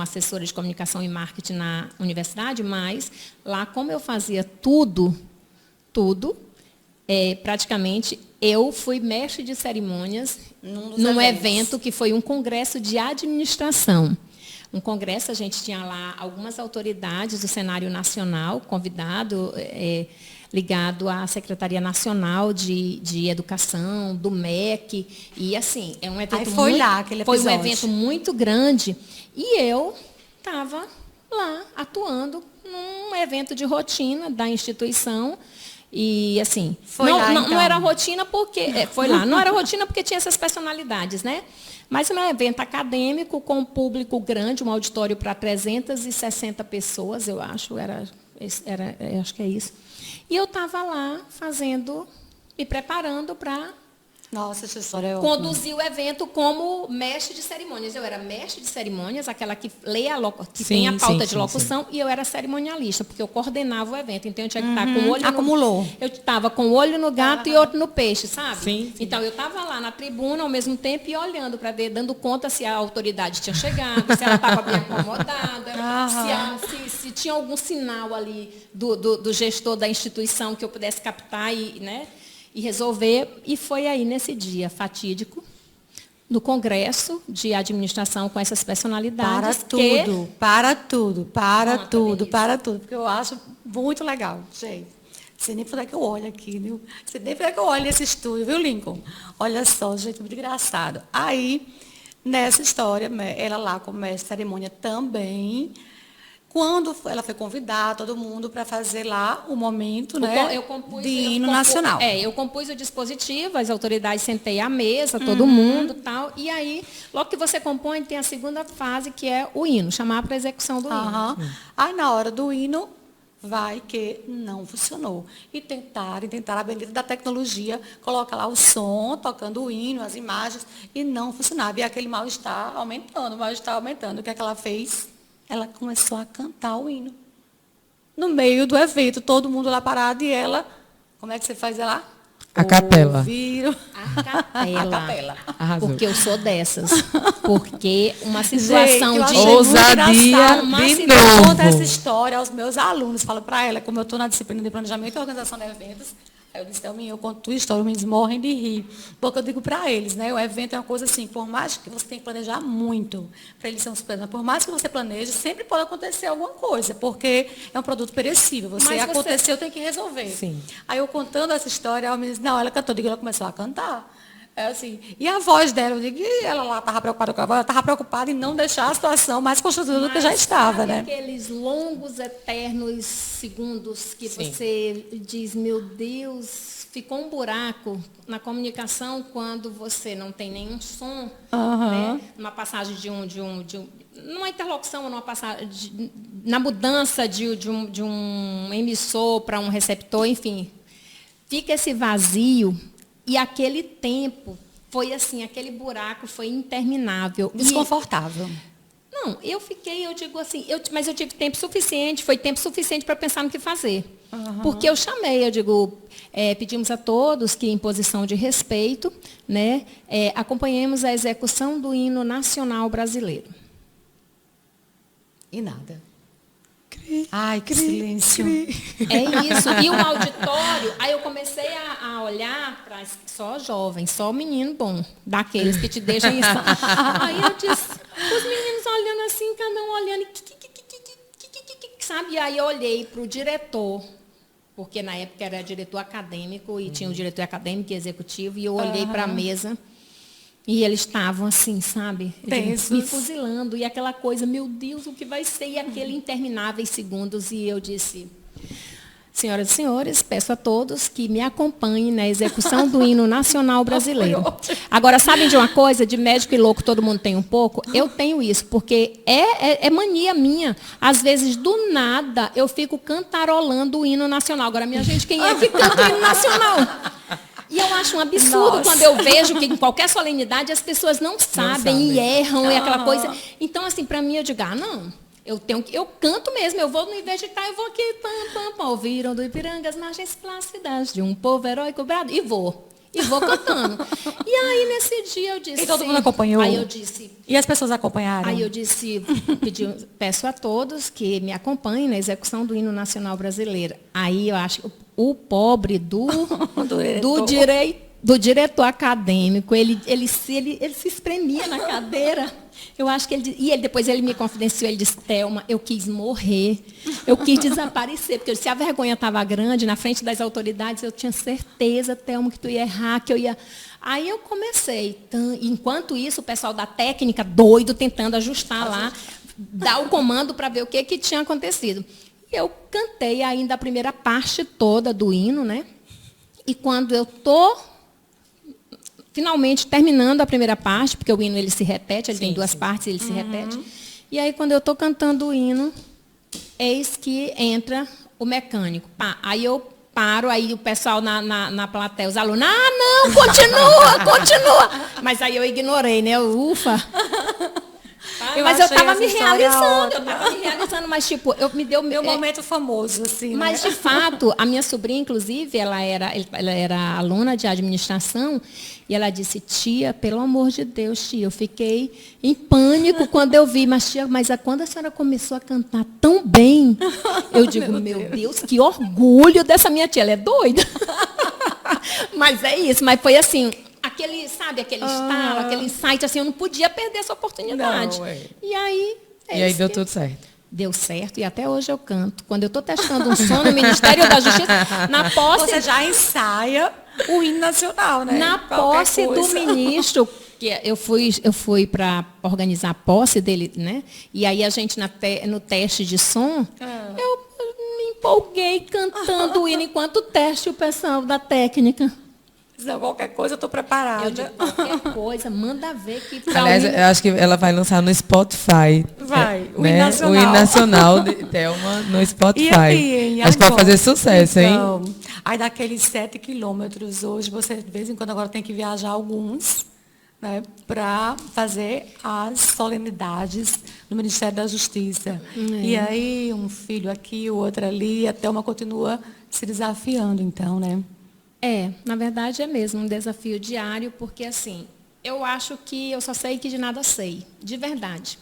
C: assessora de comunicação e marketing na universidade, mas lá, como eu fazia tudo, praticamente, eu fui mestre de cerimônias num evento que foi um congresso de administração. Um congresso, a gente tinha lá algumas autoridades do cenário nacional, convidado, ligado à Secretaria Nacional de Educação, do MEC, e assim, é um evento foi um evento muito grande, e eu estava lá atuando num evento de rotina da instituição. E assim, não era rotina porque não era rotina porque tinha essas personalidades, né? Mas um evento acadêmico com um público grande, um auditório para 360 pessoas, eu acho, acho que é isso. E eu estava lá me preparando para conduzir o evento como mestre de cerimônias. Eu era mestre de cerimônias, aquela que tem a pauta de locução, e eu era cerimonialista, porque eu coordenava o evento. Então, eu tinha que estar com o olho eu estava com o olho no gato e outro no peixe, sabe? Então, eu estava lá na tribuna, ao mesmo tempo, e olhando para ver, dando conta se a autoridade tinha chegado, se ela estava bem acomodada, se tinha algum sinal ali do gestor da instituição que eu pudesse captar, né? e resolver. E foi aí nesse dia fatídico, no Congresso de Administração com essas personalidades.
A: Para tudo, porque eu acho muito legal, gente. Você nem puder que eu olhe aqui, viu? Você nem puder que eu olhe esse estúdio, viu, Lincoln? Olha só, gente, muito engraçado. Aí, nessa história, ela lá como mestre de cerimônia também, quando ela foi convidar todo mundo para fazer lá o momento, né, de hino nacional.
C: Eu compus o dispositivo, as autoridades sentei à mesa, todo mundo tal. E aí, logo que você compõe, tem a segunda fase, que é o hino, chamar para a execução do hino.
A: Aí, na hora do hino, vai que não funcionou. E tentaram a bendita da tecnologia, coloca lá o som, tocando o hino, as imagens, e não funcionava. E aquele mal-estar aumentando. O que é que ela fez? Ela começou a cantar o hino. No meio do evento, todo mundo lá parado, e ela, como é que você faz ela?
B: A capela.
C: A capela.
B: Arrasou.
C: Porque eu sou dessas. Porque uma situação
A: gente,
C: de
B: ousadia de novo.
A: Conta essa história aos meus alunos. Falo para ela, como eu estou na disciplina de planejamento e organização de eventos, aí eu disse, eu conto tua história, eles morrem de rir. Porque eu digo para eles, né? O evento é uma coisa assim, por mais que você tenha que planejar muito para eles serem surpresa, por mais que você planeje, sempre pode acontecer alguma coisa, porque é um produto perecível. Aconteceu, tem que resolver.
B: Sim.
A: Aí eu contando essa história, ela me disse, não, ela cantou, ela começou a cantar. É assim, e a voz dela, eu digo, e ela lá estava preocupada com a voz, ela estava preocupada em não deixar a situação mais constrangedora do que já estava, né?
C: Aqueles longos, eternos segundos que
B: Sim.
C: você diz, meu Deus, ficou um buraco na comunicação quando você não tem nenhum som, né? Numa passagem numa interlocução, numa passagem, na mudança de um emissor para um receptor, enfim, fica esse vazio. E aquele tempo foi assim, aquele buraco foi interminável.
A: Desconfortável.
C: Não, eu digo assim, mas eu tive tempo suficiente, foi tempo suficiente para pensar no que fazer. Porque eu chamei, pedimos a todos que, em posição de respeito, né, acompanhemos a execução do hino nacional brasileiro.
A: E nada. Ai, que silêncio.
C: É isso. E o auditório, aí eu comecei a olhar para só jovem, só menino bom, daqueles que te deixam isso. Aí eu disse, os meninos olhando assim, cada um olhando, sabe? E aí eu olhei para o diretor, porque na época era diretor acadêmico, e tinha o diretor acadêmico e executivo, e eu olhei para a mesa. E eles estavam assim, sabe? Me fuzilando. E aquela coisa, meu Deus, o que vai ser? E aquele intermináveis segundos. E eu disse, senhoras e senhores, peço a todos que me acompanhem na execução do hino nacional brasileiro. Agora, sabem de uma coisa? De médico e louco todo mundo tem um pouco? Eu tenho isso, porque é mania minha. Às vezes, do nada, eu fico cantarolando o hino nacional. Agora, minha gente, quem é que canta o hino nacional? E eu acho um absurdo quando eu vejo que em qualquer solenidade as pessoas não sabem e erram e aquela coisa. Então, assim, para mim, eu digo, não, eu canto mesmo, eu vou no Investitar, eu vou aqui, ouviram do Ipiranga as margens plácidas de um povo heróico brado, e vou cantando. E aí, nesse dia, eu disse...
A: E todo mundo acompanhou?
C: Aí eu disse...
A: E as pessoas acompanharam?
C: Aí eu disse, peço a todos que me acompanhem na execução do hino nacional brasileiro. Aí eu acho que o pobre do diretor acadêmico, ele se espremia na cadeira. Eu acho que depois ele me confidenciou, ele disse, Thelma, eu quis morrer, eu quis desaparecer, porque se a vergonha estava grande, na frente das autoridades, eu tinha certeza, Thelma, que tu ia errar, que eu ia... Aí eu comecei, enquanto isso, o pessoal da técnica, doido, tentando ajustar lá, dar o comando para ver o que tinha acontecido. E eu cantei ainda a primeira parte toda do hino, né? E quando eu estou finalmente terminando a primeira parte, porque o hino ele se repete, ele tem duas partes, ele se repete. E aí, quando eu estou cantando o hino, eis que entra o mecânico. Aí eu paro, aí o pessoal na plateia, os alunos, não, continua. Mas aí eu ignorei, né? Ufa. Mas eu estava me realizando, mas tipo, me deu
A: meu momento famoso, assim.
C: Mas
A: né?
C: de fato, a minha sobrinha, inclusive, ela era aluna de administração, e ela disse, tia, pelo amor de Deus, tia, eu fiquei em pânico quando eu vi, mas tia, quando a senhora começou a cantar tão bem, eu digo, meu Deus, que orgulho dessa minha tia, ela é doida. Mas é isso, mas foi assim, aquele, sabe, aquele estalo, aquele insight, assim, eu não podia perder essa oportunidade.
B: Não,
C: E aí...
B: E aí deu tudo certo.
C: Deu certo e até hoje eu canto. Quando eu estou testando um som no Ministério da Justiça, na posse...
A: Você já ensaia o hino nacional, né?
C: Na posse do ministro, que eu fui para organizar a posse dele, né? E aí a gente no teste de som, eu me empolguei cantando o hino enquanto o teste o pessoal da técnica.
A: Não, qualquer coisa eu estou preparada.
C: Eu digo, qualquer coisa, manda ver que pra
B: Aliás, eu acho que ela vai lançar no Spotify.
A: Vai, o
B: né?
A: hino nacional.
B: O hino nacional de Thelma no Spotify.
A: E aí, hein?
B: Acho que vai fazer sucesso,
A: então,
B: hein?
A: Aí daqueles 7 quilômetros, hoje você de vez em quando agora tem que viajar alguns, né, para fazer as solenidades no Ministério da Justiça. E aí, um filho aqui, o outro ali, a Thelma continua se desafiando, então, né?
C: Na verdade é mesmo um desafio diário, porque assim, eu acho que eu só sei que de nada sei, de verdade.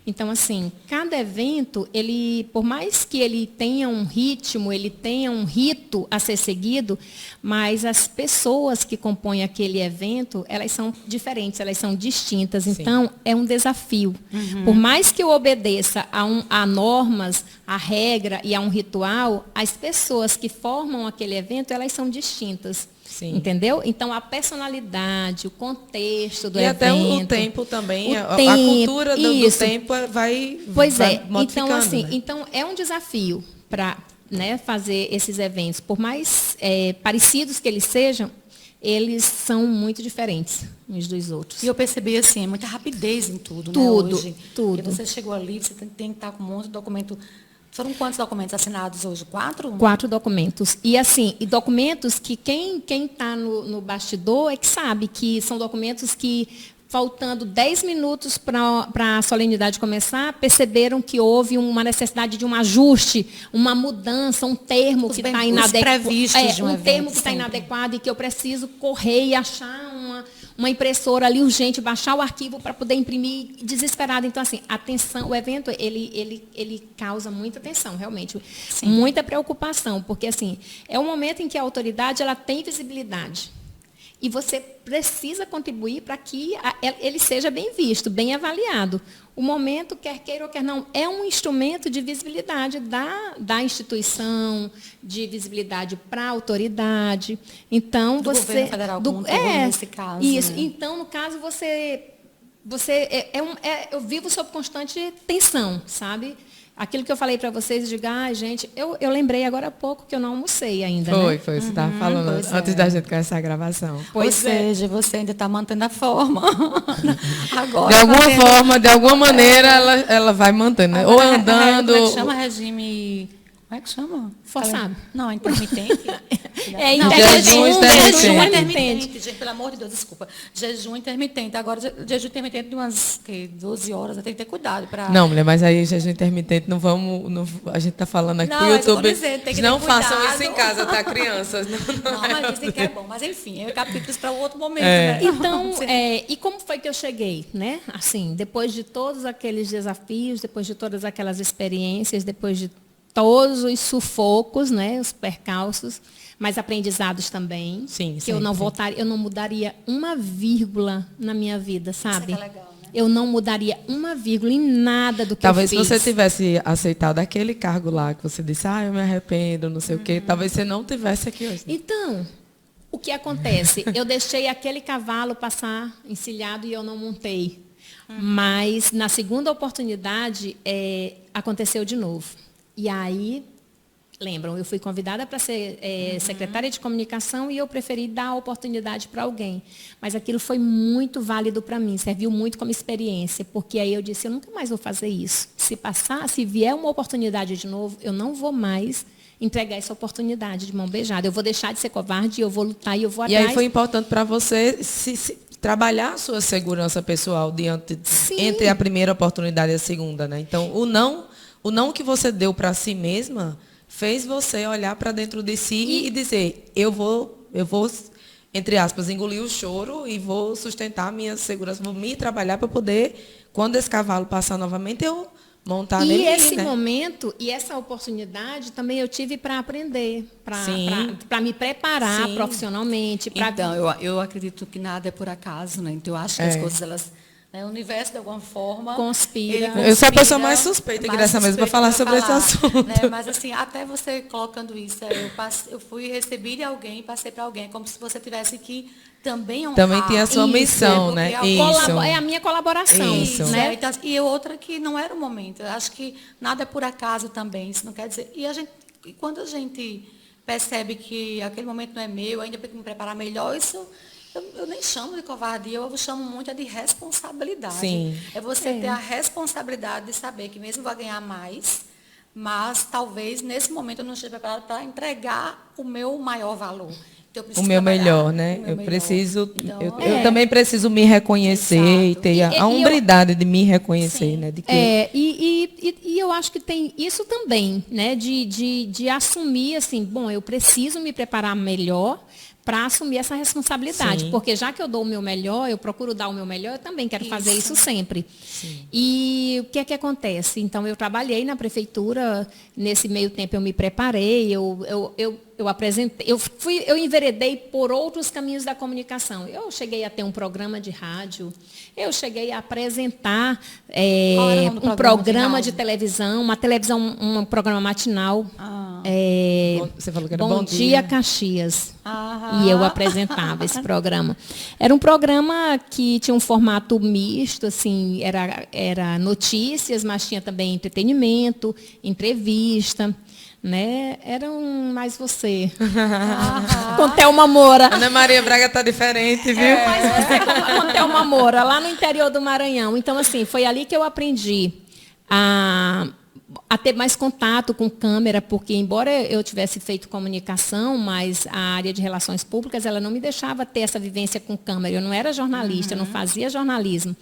C: Então, assim, cada evento, ele, por mais que ele tenha um ritmo, ele tenha um rito a ser seguido, mas as pessoas que compõem aquele evento, elas são diferentes, elas são distintas.
B: Sim.
C: Então, é um desafio. Por mais que eu obedeça a normas, a regra e a um ritual, as pessoas que formam aquele evento, elas são distintas.
B: Sim.
C: Entendeu? Então, a personalidade, o contexto do
B: E
C: evento.
B: até o tempo também, a
C: tempo,
B: cultura do tempo vai
C: Pois
B: vai
C: é.
B: modificando,
C: Então, assim,
B: né?
C: então é um desafio para, né, fazer esses eventos. Por mais parecidos que eles sejam, eles são muito diferentes uns dos outros.
A: E eu percebi, assim, muita rapidez em tudo,
C: Tudo,
A: né, hoje.
C: tudo.
A: Porque você chegou ali, você tem que estar com um monte de documento. Foram quantos documentos assinados hoje? 4?
C: 4 documentos. E assim, e documentos que quem está no bastidor é que sabe que são documentos que, faltando 10 minutos para a solenidade começar, perceberam que houve uma necessidade de um ajuste, uma mudança, um termo que está inadequado. Um termo que está inadequado e que eu preciso correr e achar uma impressora ali urgente, baixar o arquivo para poder imprimir desesperado. Então, assim, atenção, o evento, ele causa muita tensão, realmente. Sim. Muita preocupação, porque, assim, é um momento em que a autoridade ela tem visibilidade. E você precisa contribuir para que ele seja bem visto, bem avaliado. O momento, quer queira ou quer não, é um instrumento de visibilidade da instituição, de visibilidade para a autoridade. Então,
A: do governo federal, nesse caso.
C: Isso.
A: Né?
C: Então, no caso, eu vivo sob constante tensão, sabe? Aquilo que eu falei para vocês, de gente, eu lembrei agora há pouco que eu não almocei ainda,
B: Foi,
C: né?
B: você estava falando antes da gente começar a gravação.
A: Ou seja, você ainda está mantendo a forma. Agora,
B: de alguma maneira, ela vai mantendo, né? Ou andando...
A: Como é que chama regime... Como é que chama?
C: Forçado.
A: Não, intermitente.
B: Jejum
A: intermitente. Gente, pelo amor de Deus, desculpa. Jejum intermitente. Agora, jejum intermitente de umas 12 horas, tem que ter cuidado.
B: Não, mulher, mas aí jejum intermitente, a gente está falando aqui para o YouTube. Não façam isso em casa, tá, crianças?
A: Não, mas dizem que é bom. Mas, enfim, é capítulos para outro momento, né?
C: Então, e como foi que eu cheguei, né? Assim, depois de todos aqueles desafios, depois de todas aquelas experiências, depois de todos os sufocos, né, os percalços, mas aprendizados também.
B: Sim,
C: que eu não mudaria uma vírgula na minha vida, sabe?
A: Isso é legal, né?
C: Eu não mudaria uma vírgula em nada do que
B: talvez
C: eu fiz.
B: Se você tivesse aceitado aquele cargo lá, que você disse, eu me arrependo, não sei o quê, talvez você não tivesse aqui hoje. Né?
C: Então, o que acontece? Eu deixei aquele cavalo passar encilhado e eu não montei. Mas, na segunda oportunidade, aconteceu de novo. E aí, lembram, eu fui convidada para ser secretária de comunicação e eu preferi dar a oportunidade para alguém. Mas aquilo foi muito válido para mim, serviu muito como experiência, porque aí eu disse, eu nunca mais vou fazer isso. Se vier uma oportunidade de novo, eu não vou mais entregar essa oportunidade de mão beijada. Eu vou deixar de ser covarde, eu vou lutar e eu vou atrás.
B: E aí foi importante para você trabalhar a sua segurança pessoal entre a primeira oportunidade e a segunda, né? Então, o não que você deu para si mesma fez você olhar para dentro de si e dizer, eu vou, entre aspas, engolir o choro e vou sustentar a minha segurança, vou me trabalhar para poder, quando esse cavalo passar novamente, eu montar
C: E
B: nele,
C: esse
B: né?
C: momento e essa oportunidade também eu tive para aprender,
B: Sim.
C: para me preparar
B: Sim.
C: profissionalmente.
A: Então, eu acredito que nada é por acaso, né? Então, eu acho que as coisas, elas, né, o universo, de alguma forma,
C: Conspira.
B: Eu sou a pessoa
A: conspira,
B: mais suspeita aqui
A: mais
B: dessa mesa para
A: suspeita
B: falar sobre esse assunto.
A: né? Mas, assim, até você colocando isso, eu fui recebi de alguém e passei para alguém, como se você tivesse que também honrar.
B: Também tem a sua
C: Isso,
B: missão,
A: porque
B: né?
A: alguém-
B: Isso.
C: É a minha colaboração,
B: Isso.
C: né?
A: Então, e outra que não era o momento. Eu acho que nada é por acaso também. Isso não quer dizer. E quando a gente percebe que aquele momento não é meu, ainda tenho que me preparar melhor, isso eu nem chamo de covardia, eu chamo muito de responsabilidade.
B: Sim.
A: É você ter a responsabilidade de saber que mesmo vai ganhar mais, mas talvez nesse momento eu não esteja preparada para entregar o meu maior valor. Então, eu
B: O
A: preciso
B: meu
A: trabalhar
B: melhor, né?
A: o meu
B: Eu
A: melhor.
B: preciso,
A: Então,
B: eu também preciso me reconhecer e
A: Exato.
B: ter a
C: E eu-
B: hombridade de me reconhecer,
A: Sim.
B: né? De que
C: E eu acho que tem isso também, né? De assumir assim, bom, eu preciso me preparar melhor para assumir essa responsabilidade.
B: Sim.
C: Porque já que eu dou o meu melhor, eu procuro dar o meu melhor, eu também quero fazer isso sempre.
B: Sim.
C: E o que é que acontece? Então, eu trabalhei na prefeitura, nesse meio tempo eu me preparei, eu apresentei, eu enveredei por outros caminhos da comunicação. Eu cheguei a ter um programa de rádio, eu cheguei a apresentar
A: Qual era o nome do
C: um
A: programa de
C: programa
A: rádio?
C: de televisão, um programa matinal.
B: Você falou que era
C: Bom Dia Caxias.
A: Aham.
C: E eu apresentava esse programa. Era um programa que tinha um formato misto, assim, era notícias, mas tinha também entretenimento, entrevista, né? Era um mais você. Com Thelma Moura.
B: Ana Maria Braga tá diferente, viu?
C: Mais você com Thelma Moura, lá no interior do Maranhão. Então, assim, foi ali que eu aprendi a ter mais contato com câmera, porque embora eu tivesse feito comunicação, mas a área de relações públicas, ela não me deixava ter essa vivência com câmera. Eu não era jornalista, eu não fazia jornalismo.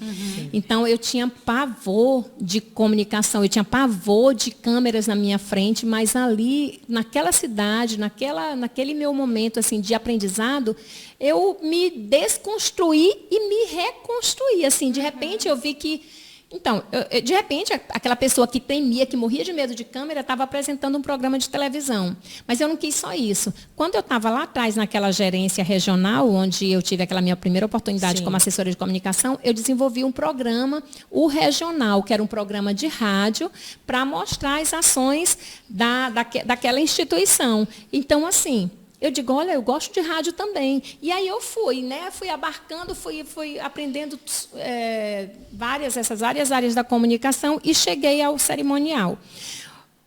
C: Então, eu tinha pavor de comunicação, eu tinha pavor de câmeras na minha frente, mas ali, naquela cidade, naquele meu momento assim, de aprendizado, eu me desconstruí e me reconstruí. Assim, de repente, eu vi que então, de repente, aquela pessoa que temia, que morria de medo de câmera, estava apresentando um programa de televisão. Mas eu não quis só isso. Quando eu estava lá atrás, naquela gerência regional, onde eu tive aquela minha primeira oportunidade como assessora de comunicação, eu desenvolvi um programa, o Regional, que era um programa de rádio, para mostrar as ações daquela instituição. Então, assim, eu digo, olha, eu gosto de rádio também. E aí eu fui, né? Fui abarcando, fui aprendendo essas várias áreas da comunicação e cheguei ao cerimonial.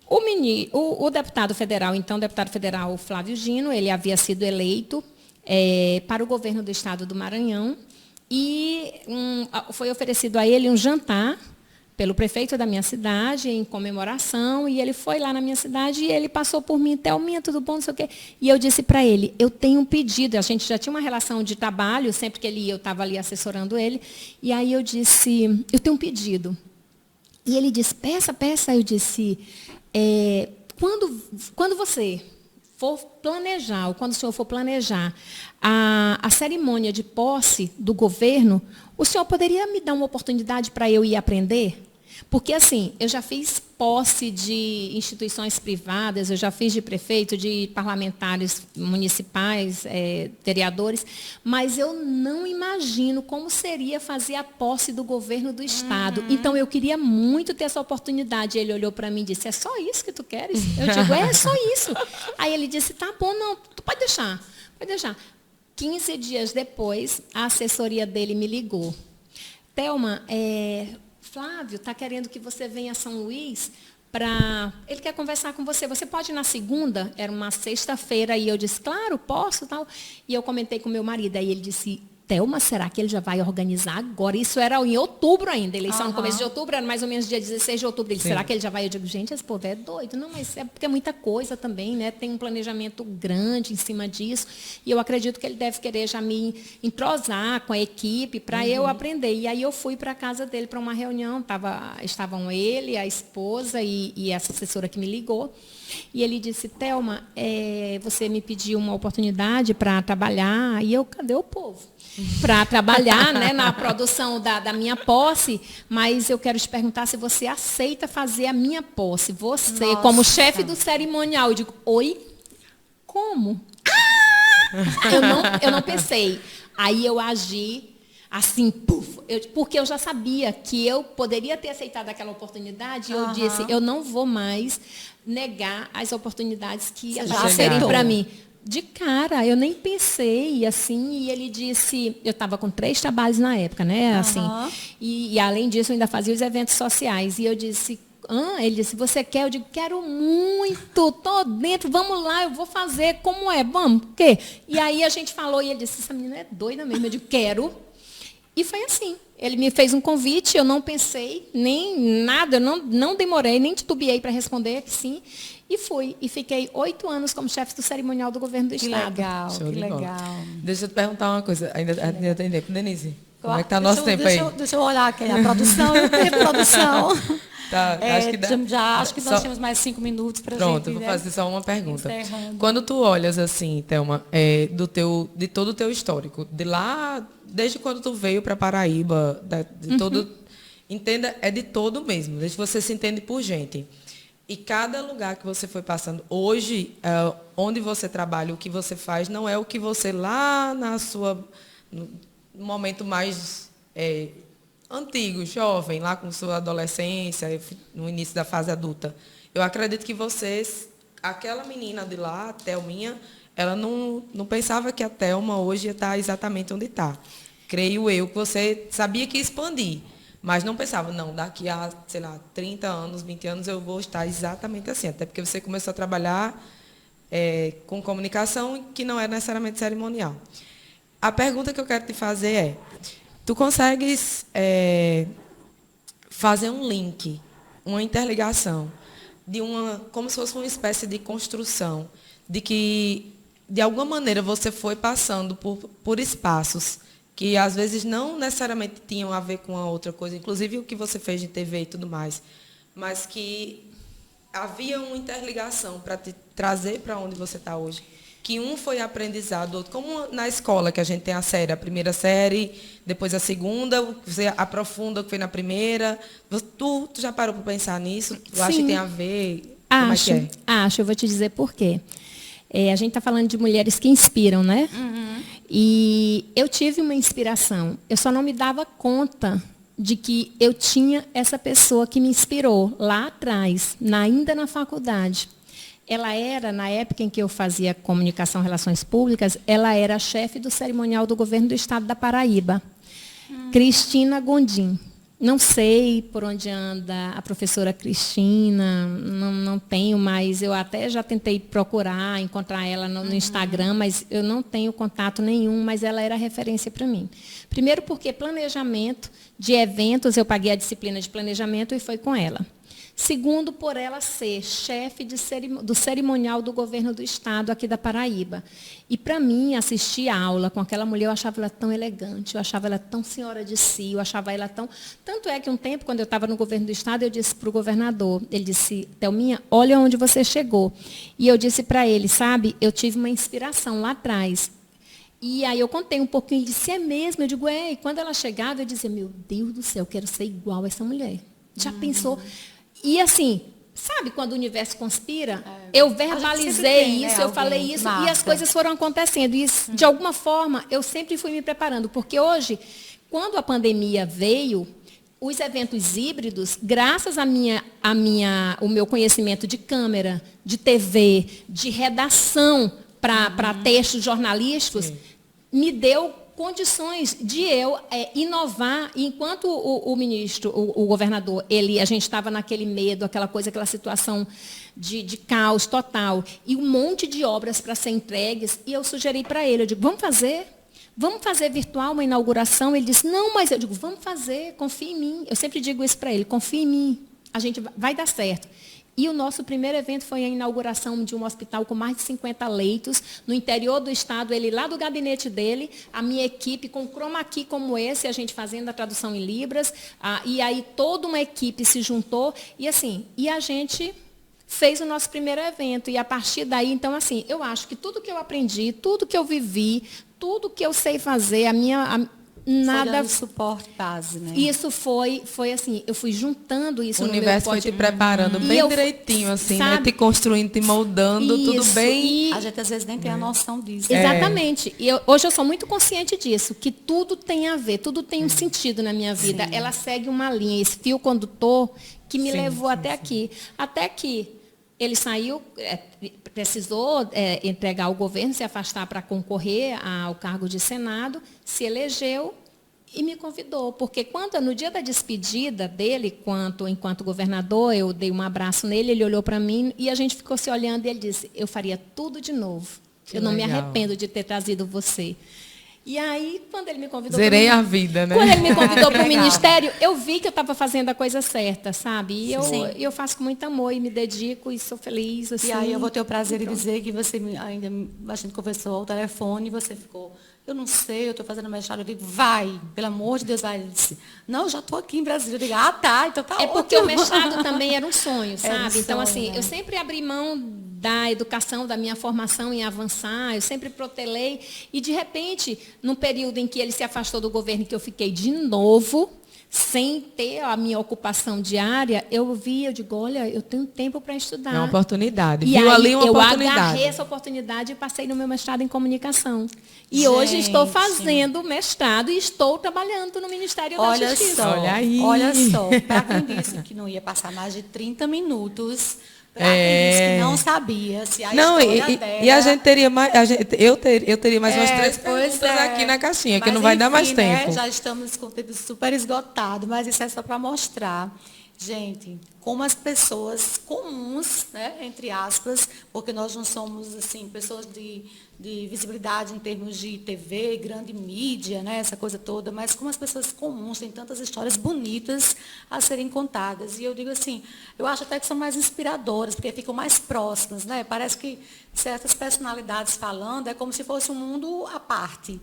C: O deputado federal, então, o deputado federal Flávio Gino, ele havia sido eleito para o governo do estado do Maranhão e foi oferecido a ele um jantar pelo prefeito da minha cidade, em comemoração, e ele foi lá na minha cidade e ele passou por mim, Thelminha, tudo bom, não sei o quê. E eu disse para ele, eu tenho um pedido, a gente já tinha uma relação de trabalho, sempre que ele ia, eu estava ali assessorando ele, e aí eu disse, eu tenho um pedido. E ele disse, peça, eu disse, quando você for planejar, ou quando o senhor for planejar a cerimônia de posse do governo, o senhor poderia me dar uma oportunidade para eu ir aprender? Porque, assim, eu já fiz posse de instituições privadas, eu já fiz de prefeito, de parlamentares municipais, vereadores, mas eu não imagino como seria fazer a posse do governo do Estado. Então, eu queria muito ter essa oportunidade. Ele olhou para mim e disse, é só isso que tu queres? Eu digo, é só isso. Aí ele disse, tá bom, não, tu pode deixar. 15 dias depois, a assessoria dele me ligou. Thelma, Flávio está querendo que você venha a São Luís ele quer conversar com você. Você pode ir na segunda? Era uma sexta-feira. E eu disse, claro, posso. Tal. E eu comentei com meu marido. Aí ele disse, Thelma, será que ele já vai organizar agora? Isso era em outubro ainda. Eleição no começo de outubro, era mais ou menos dia 16 de outubro. Ele, será que ele já vai? Eu digo, gente, esse povo é doido. Não, mas é porque é muita coisa também, né? Tem um planejamento grande em cima disso. E eu acredito que ele deve querer já me entrosar com a equipe para eu aprender. E aí eu fui para a casa dele para uma reunião. Estavam ele, a esposa e essa assessora que me ligou. E ele disse, Thelma, você me pediu uma oportunidade para trabalhar. E eu, cadê o povo? para trabalhar, né, na produção da minha posse, mas eu quero te perguntar se você aceita fazer a minha posse. Você,
A: Nossa.
C: como chefe do cerimonial, eu digo, oi? Como? Eu não pensei. Aí eu agi assim, puf, porque eu já sabia que eu poderia ter aceitado aquela oportunidade e eu disse, eu não vou mais negar as oportunidades que já serem para mim. De cara, eu nem pensei, assim, e ele disse, eu estava com 3 trabalhos na época, né, assim, e além disso eu ainda fazia os eventos sociais, e eu disse, ele disse, você quer? Eu digo, quero muito, tô dentro, vamos lá, eu vou fazer, como é? Vamos, o quê? E aí a gente falou, e ele disse, essa menina é doida mesmo, eu digo, quero. E foi assim, ele me fez um convite, eu não pensei, nem nada, eu não demorei, nem titubeei para responder que sim, e fui. E fiquei 8 anos como chefe do cerimonial do governo do Estado.
A: Legal,
B: Show
A: que
B: de bola.
A: legal.
B: Deixa eu te perguntar uma coisa, ainda tem tempo, Denise? Como é que tá nosso tempo aí?
A: Deixa eu olhar aqui a produção, eu tenho produção.
B: Tá, acho que dá.
A: Acho que nós temos mais 5 minutos para a gente.
B: Pronto, vou fazer só uma pergunta.
A: Encerrando.
B: Quando tu olhas assim, Thelma, de todo o teu histórico, de lá, desde quando tu veio para Paraíba, de todo, entenda, é de todo mesmo, desde que você se entende por gente. E cada lugar que você foi passando, hoje, onde você trabalha, o que você faz, não é o que você lá no momento mais antigo, jovem, lá com sua adolescência, no início da fase adulta. Eu acredito que vocês, aquela menina de lá, a Thelminha, ela não pensava que a Thelma hoje ia estar exatamente onde está. Creio eu que você sabia que ia expandir, mas não pensava, não, daqui a, sei lá, 30 anos, 20 anos eu vou estar exatamente assim. Até porque você começou a trabalhar com comunicação que não é necessariamente cerimonial. A pergunta que eu quero te fazer é, tu consegues fazer um link, uma interligação, como se fosse uma espécie de construção, de que, de alguma maneira, você foi passando por espaços que, às vezes, não necessariamente tinham a ver com a outra coisa, inclusive o que você fez de TV e tudo mais, mas que havia uma interligação para te trazer para onde você está hoje. Que um foi aprendizado, outro, como na escola, que a gente tem a primeira série, depois a segunda, você aprofunda o que foi na primeira. Tu já parou para pensar nisso? Tu acha que tem a ver? Como é que é?
C: Acho, eu vou te dizer por quê. A gente está falando de mulheres que inspiram, né? E eu tive uma inspiração, eu só não me dava conta de que eu tinha essa pessoa que me inspirou lá atrás, ainda na faculdade. Ela era, na época em que eu fazia comunicação e relações públicas, ela era a chefe do cerimonial do governo do estado da Paraíba, Cristina Gondim. Não sei por onde anda a professora Cristina, não tenho, mas eu até já tentei procurar, encontrar ela no Instagram, mas eu não tenho contato nenhum, mas ela era referência para mim. Primeiro porque planejamento de eventos, eu paguei a disciplina de planejamento e foi com ela. Segundo, por ela ser chefe do cerimonial do governo do estado aqui da Paraíba. E, para mim, assistir a aula com aquela mulher, eu achava ela tão elegante, eu achava ela tão senhora de si, eu achava ela tão... Tanto é que um tempo, quando eu estava no governo do estado, eu disse para o governador, ele disse, Thelminha, olha onde você chegou. E eu disse para ele, sabe, eu tive uma inspiração lá atrás. E aí eu contei um pouquinho, ele disse, é mesmo? Eu digo, e quando ela chegava, eu dizia, meu Deus do céu, eu quero ser igual a essa mulher. Já pensou... E assim, sabe quando o universo conspira? Eu verbalizei isso, eu falei isso, e as coisas foram acontecendo. E, de alguma forma, eu sempre fui me preparando, porque hoje, quando a pandemia veio, os eventos híbridos, graças o meu conhecimento de câmera, de TV, de redação para textos jornalísticos, me deu condições de eu inovar. E enquanto o ministro, o governador, a gente estava naquele medo, aquela situação de caos total, e um monte de obras para ser entregues, e eu sugeri para ele, eu digo, vamos fazer virtual uma inauguração? Ele disse, não, mas eu digo, vamos fazer, confia em mim. Eu sempre digo isso para ele, confia em mim, a gente vai dar certo. E o nosso primeiro evento foi a inauguração de um hospital com mais de 50 leitos, no interior do estado, ele lá do gabinete dele, a minha equipe com chroma key como esse, a gente fazendo a tradução em libras, e aí toda uma equipe se juntou, e a gente fez o nosso primeiro evento, e a partir daí, então, assim, eu acho que tudo que eu aprendi, tudo que eu vivi, tudo que eu sei fazer, nada.
A: Foi suporte base, né?
C: Isso foi assim, eu fui juntando isso
B: o
C: no meu
B: universo foi te preparando bem direitinho, assim, né?
C: sabe?
B: Te construindo, te moldando, tudo bem.
A: A gente às vezes nem tem a noção disso.
C: Exatamente. E hoje eu sou muito consciente disso, que tudo tem a ver, tudo tem um sentido na minha vida. Ela segue uma linha, esse fio condutor que me levou até aqui. Até que ele saiu, precisou entregar ao governo, se afastar para concorrer ao cargo de Senado, se elegeu e me convidou. Porque no dia da despedida dele, enquanto governador, eu dei um abraço nele, ele olhou para mim e a gente ficou se olhando e ele disse, eu faria tudo de novo. Eu não me arrependo de ter trazido você. E aí, quando ele me convidou...
B: Zerei a vida, né?
C: Quando ele me convidou para o ministério, eu vi que eu estava fazendo a coisa certa, sabe? E eu faço com muito amor e me dedico e sou feliz. Assim.
A: E aí eu vou ter o prazer de dizer que você a gente conversou ao telefone e você ficou... Eu não sei, eu estou fazendo mestrado. Eu digo, vai, pelo amor de Deus, vai. Ele disse, não, já estou aqui em Brasília. Eu digo, tá, então tá ótimo.
C: Porque o mestrado também era um sonho, sabe? Então, assim,
A: né?
C: eu sempre abri mão da educação, da minha formação em avançar, eu sempre protelei. E, de repente, num período em que ele se afastou do governo, que eu fiquei de novo, sem ter a minha ocupação diária, eu digo, olha, eu tenho tempo para estudar.
B: É uma oportunidade.
C: E
B: viu
C: aí,
B: ali uma oportunidade.
C: Eu agarrei essa oportunidade e passei no meu mestrado em comunicação. E hoje estou fazendo mestrado e estou trabalhando no Ministério da Justiça.
A: Olha só, para quem disse que não ia passar mais de 30 minutos... Para quem disse que não sabia se a história dela...
B: E a gente teria mais... Eu teria mais umas 3 perguntas aqui na caixinha, que não vai dar mais tempo.
A: Já estamos com o tempo super esgotado, mas isso é só para mostrar, gente, como as pessoas comuns, né, entre aspas, porque nós não somos assim, pessoas de visibilidade em termos de TV, grande mídia, né, essa coisa toda, mas como as pessoas comuns têm tantas histórias bonitas a serem contadas. E eu digo assim, eu acho até que são mais inspiradoras, porque ficam mais próximas, né? Parece que certas personalidades falando é como se fosse um mundo à parte.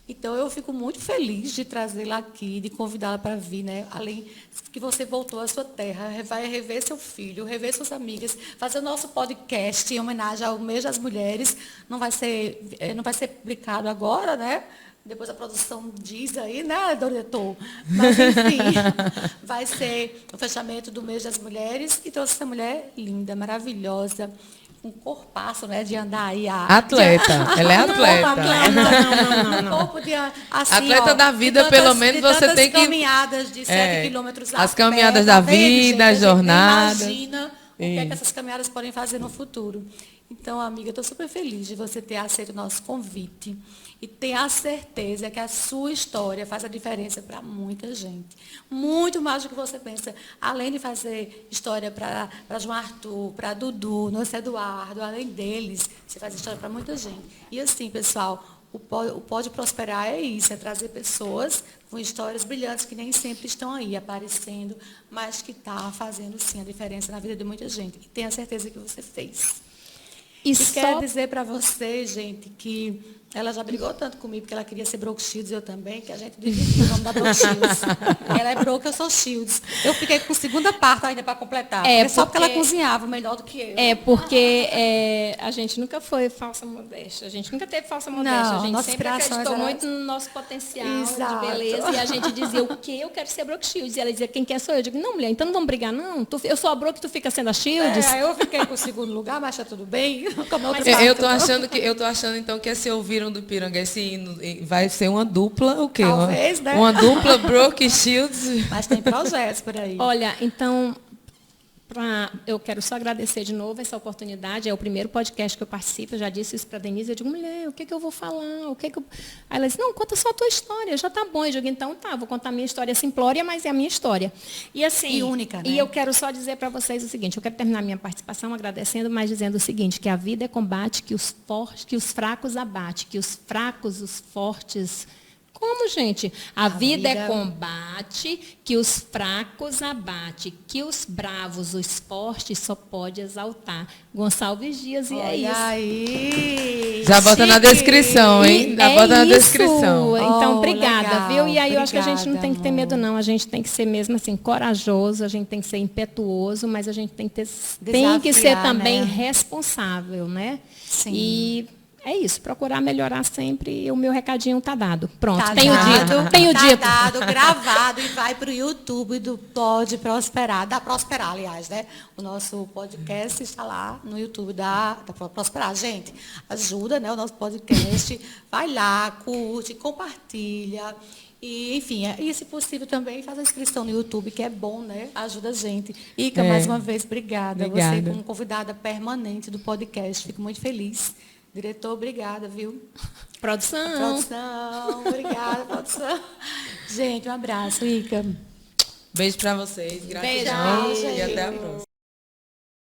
A: Então, eu fico muito feliz de trazê-la aqui, de convidá-la para vir, né? Além que você voltou à sua terra, vai rever seu filho, rever suas amigas, fazer o nosso podcast em homenagem ao mês das mulheres. Não vai ser publicado agora, né? Depois a produção diz aí, né, diretor? Mas, enfim, vai ser o fechamento do mês das mulheres e trouxe essa mulher linda, maravilhosa, um corpaço, né, de andar aí.
B: Atleta, ela é atleta.
C: Não.
A: Um corpo de, assim,
B: atleta da vida, pelo menos você tem que...
A: caminhadas de 7 quilômetros a
B: as caminhadas
A: pé,
B: da
A: tá vendo,
B: vida, as
A: gente? A gente nem
B: jornadas.
A: imagina o que é que essas caminhadas podem fazer no futuro. Então, amiga, eu estou super feliz de você ter aceito o nosso convite. E tenha a certeza que a sua história faz a diferença para muita gente. Muito mais do que você pensa. Além de fazer história para João Arthur, para Dudu, Nosso Eduardo, além deles, você faz história para muita gente. E assim, pessoal, o Pode Prosperar é isso, é trazer pessoas com histórias brilhantes que nem sempre estão aí aparecendo, mas que está fazendo sim a diferença na vida de muita gente. E tenha certeza que você fez. E quero dizer para você, gente, que ela já brigou tanto comigo, porque ela queria ser Brooke Shields, eu também, que a gente dividiu o nome da Brooke Shields. Ela é Brooke, eu sou Shields. Eu fiquei com segunda parte ainda para completar. Só porque ela cozinhava melhor do que eu.
C: Porque a gente nunca foi falsa modéstia. A gente nunca teve falsa modéstia.
A: Não,
C: a gente sempre acreditou muito no nosso potencial de beleza. E a gente dizia, o quê? Eu quero ser Brooke Shields. E ela dizia, quem quer sou eu? Eu digo, não, mulher, então não vamos brigar, não. Eu sou a Brooke, tu fica sendo a Shields.
A: Eu fiquei com o segundo lugar, mas está tudo bem.
B: Eu tô achando, então, que se ouviram do Piranga, esse hino vai ser uma dupla, o quê?
A: Talvez, né?
B: Uma dupla Brooke Shields.
A: Mas tem projetos por aí.
C: Olha, então, eu quero só agradecer de novo essa oportunidade. É o primeiro podcast que eu participo. Eu já disse isso para a Denise. Eu digo, mulher, o que eu vou falar? Aí ela disse, não, conta só a tua história. Já tá bom. Eu digo, então tá, vou contar a minha história simplória, mas é a minha história. E assim,
A: e única, né?
C: E eu quero só dizer para vocês o seguinte, eu quero terminar minha participação agradecendo, mas dizendo o seguinte, que a vida é combate, que os fracos abate, que os fracos, os fortes... Como, gente? A vida é combate, que os fracos abate, que os bravos, os fortes, só pode exaltar. Gonçalves Dias, e é isso.
A: Aí.
B: Já bota na descrição, hein? Já bota na descrição.
C: Então, obrigada,
A: legal,
C: viu? E aí eu acho que a
A: obrigada,
C: gente não tem que ter medo, não. A gente tem que ser mesmo assim, corajoso, a gente tem que ser impetuoso, mas a gente tem que ser também responsável, né?
A: Sim.
C: E é isso, procurar melhorar sempre e o meu recadinho tá dado. Pronto,
A: Tá
C: tenho
A: dado,
C: dito, tenho
A: tá
C: dito.
A: dado, gravado e vai para o YouTube do Pode Prosperar, da Prosperar, aliás, né? O nosso podcast está lá no YouTube da Prosperar. Gente, ajuda, né, o nosso podcast, vai lá, curte, compartilha. E, enfim, e se possível também faz a inscrição no YouTube, que é bom, né? Ajuda a gente. Ica, mais uma vez, obrigada.
B: Obrigada.
A: Você como convidada permanente do podcast. Fico muito feliz. Diretor, obrigada, viu?
C: Produção.
A: Produção, obrigada, produção. Gente, um abraço, Ica.
B: Beijo para vocês.
C: Beijo.
B: Gratidão.
A: Beijo.
B: E até a próxima.